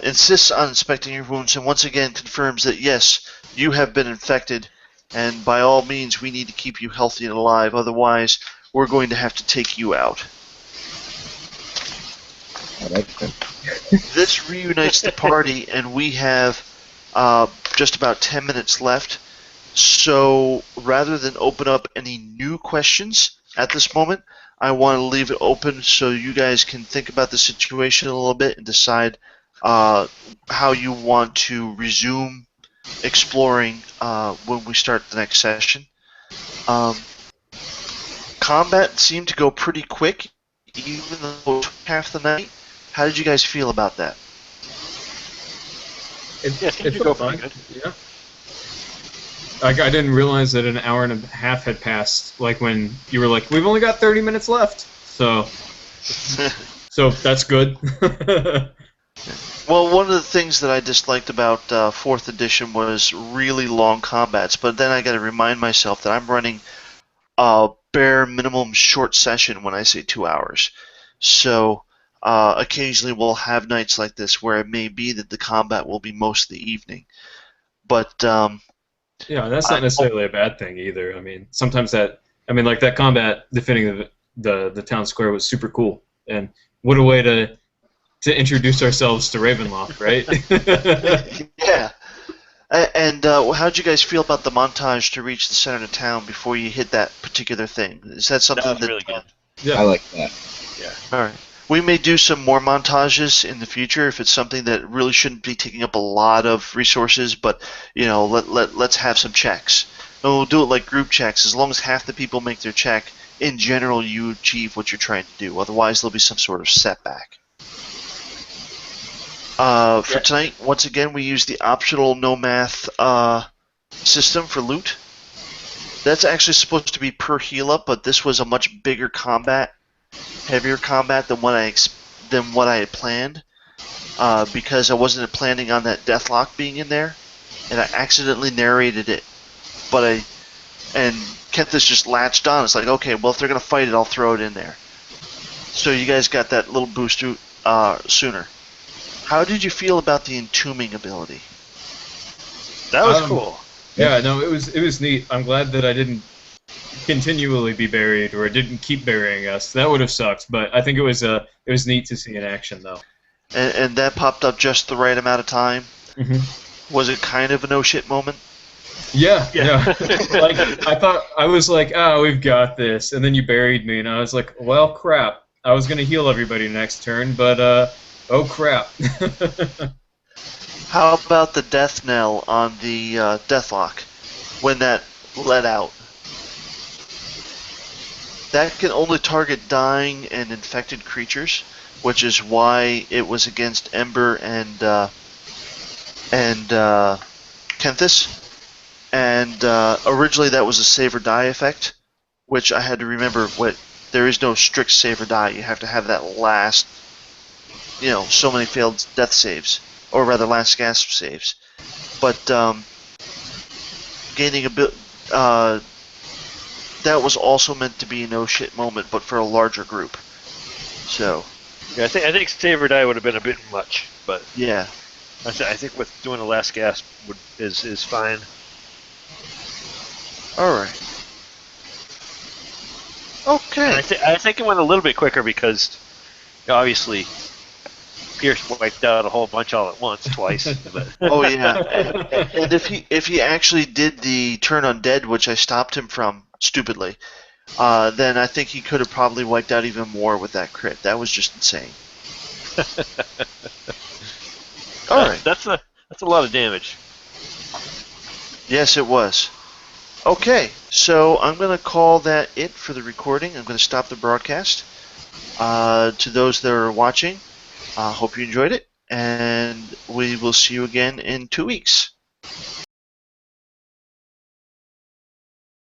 insists on inspecting your wounds, and once again confirms that yes, you have been infected, and by all means we need to keep you healthy and alive, otherwise we're going to have to take you out. This reunites the party, and we have just about 10 minutes left. So rather than open up any new questions at this moment, I want to leave it open so you guys can think about the situation a little bit and decide how you want to resume exploring when we start the next session. Combat seemed to go pretty quick, even though it took half the night. How did you guys feel about that? It felt fine. Yeah. Like, I didn't realize that an hour and a half had passed. Like when you were like, "We've only got 30 minutes left," so that's good. Well, one of the things that I disliked about 4th edition was really long combats, but then I got to remind myself that I'm running a bare minimum short session when I say 2 hours. So occasionally we'll have nights like this where it may be that the combat will be most of the evening. But yeah, that's not necessarily a bad thing either. I mean, sometimes that combat defending the town square was super cool, and what a way to introduce ourselves to Ravenloft, right? Yeah. And how'd you guys feel about the montage to reach the center of town before you hit that particular thing? Is that something That was really good. Yeah. I like that. Yeah. All right. We may do some more montages in the future if it's something that really shouldn't be taking up a lot of resources, but let's have some checks. And we'll do it like group checks. As long as half the people make their check, in general you achieve what you're trying to do. Otherwise there'll be some sort of setback. For tonight, once again, we use the optional no math system for loot. That's actually supposed to be per heal up, but this was a much bigger combat, heavier combat than what I had planned, because I wasn't planning on that deathlock being in there, and I accidentally narrated it. And Kenthis just latched on. It's like, okay, well if they're gonna fight it, I'll throw it in there. So you guys got that little boost sooner. How did you feel about the entombing ability? That was cool. Yeah, no, it was neat. I'm glad that I didn't continually be buried, or it didn't keep burying us. That would have sucked, but I think it was neat to see in action, though. And that popped up just the right amount of time. Mm-hmm. Was it kind of a no shit moment? Yeah. Like I was like, oh, we've got this, and then you buried me, and I was like, well, crap. I was gonna heal everybody next turn, but oh crap. How about the death knell on the deathlock when that let out? That can only target dying and infected creatures, which is why it was against Ember and Kenthis. And originally that was a save or die effect, which I had to remember. There is no strict save or die. You have to have that last, so many failed death saves, or rather last gasp saves. But gaining a bit, that was also meant to be a no shit moment, but for a larger group. So. Yeah, I think save or die would have been a bit much, but yeah, I think with doing the last gasp is fine. All right. Okay. I think it went a little bit quicker because obviously Pierce wiped out a whole bunch all at once, twice. But. Oh yeah, and if he actually did the turn undead, which I stopped him from stupidly, then I think he could have probably wiped out even more with that crit. That was just insane. All right. That's a lot of damage. Yes, it was. Okay, so I'm going to call that it for the recording. I'm going to stop the broadcast. To those that are watching, hope you enjoyed it, and we will see you again in 2 weeks.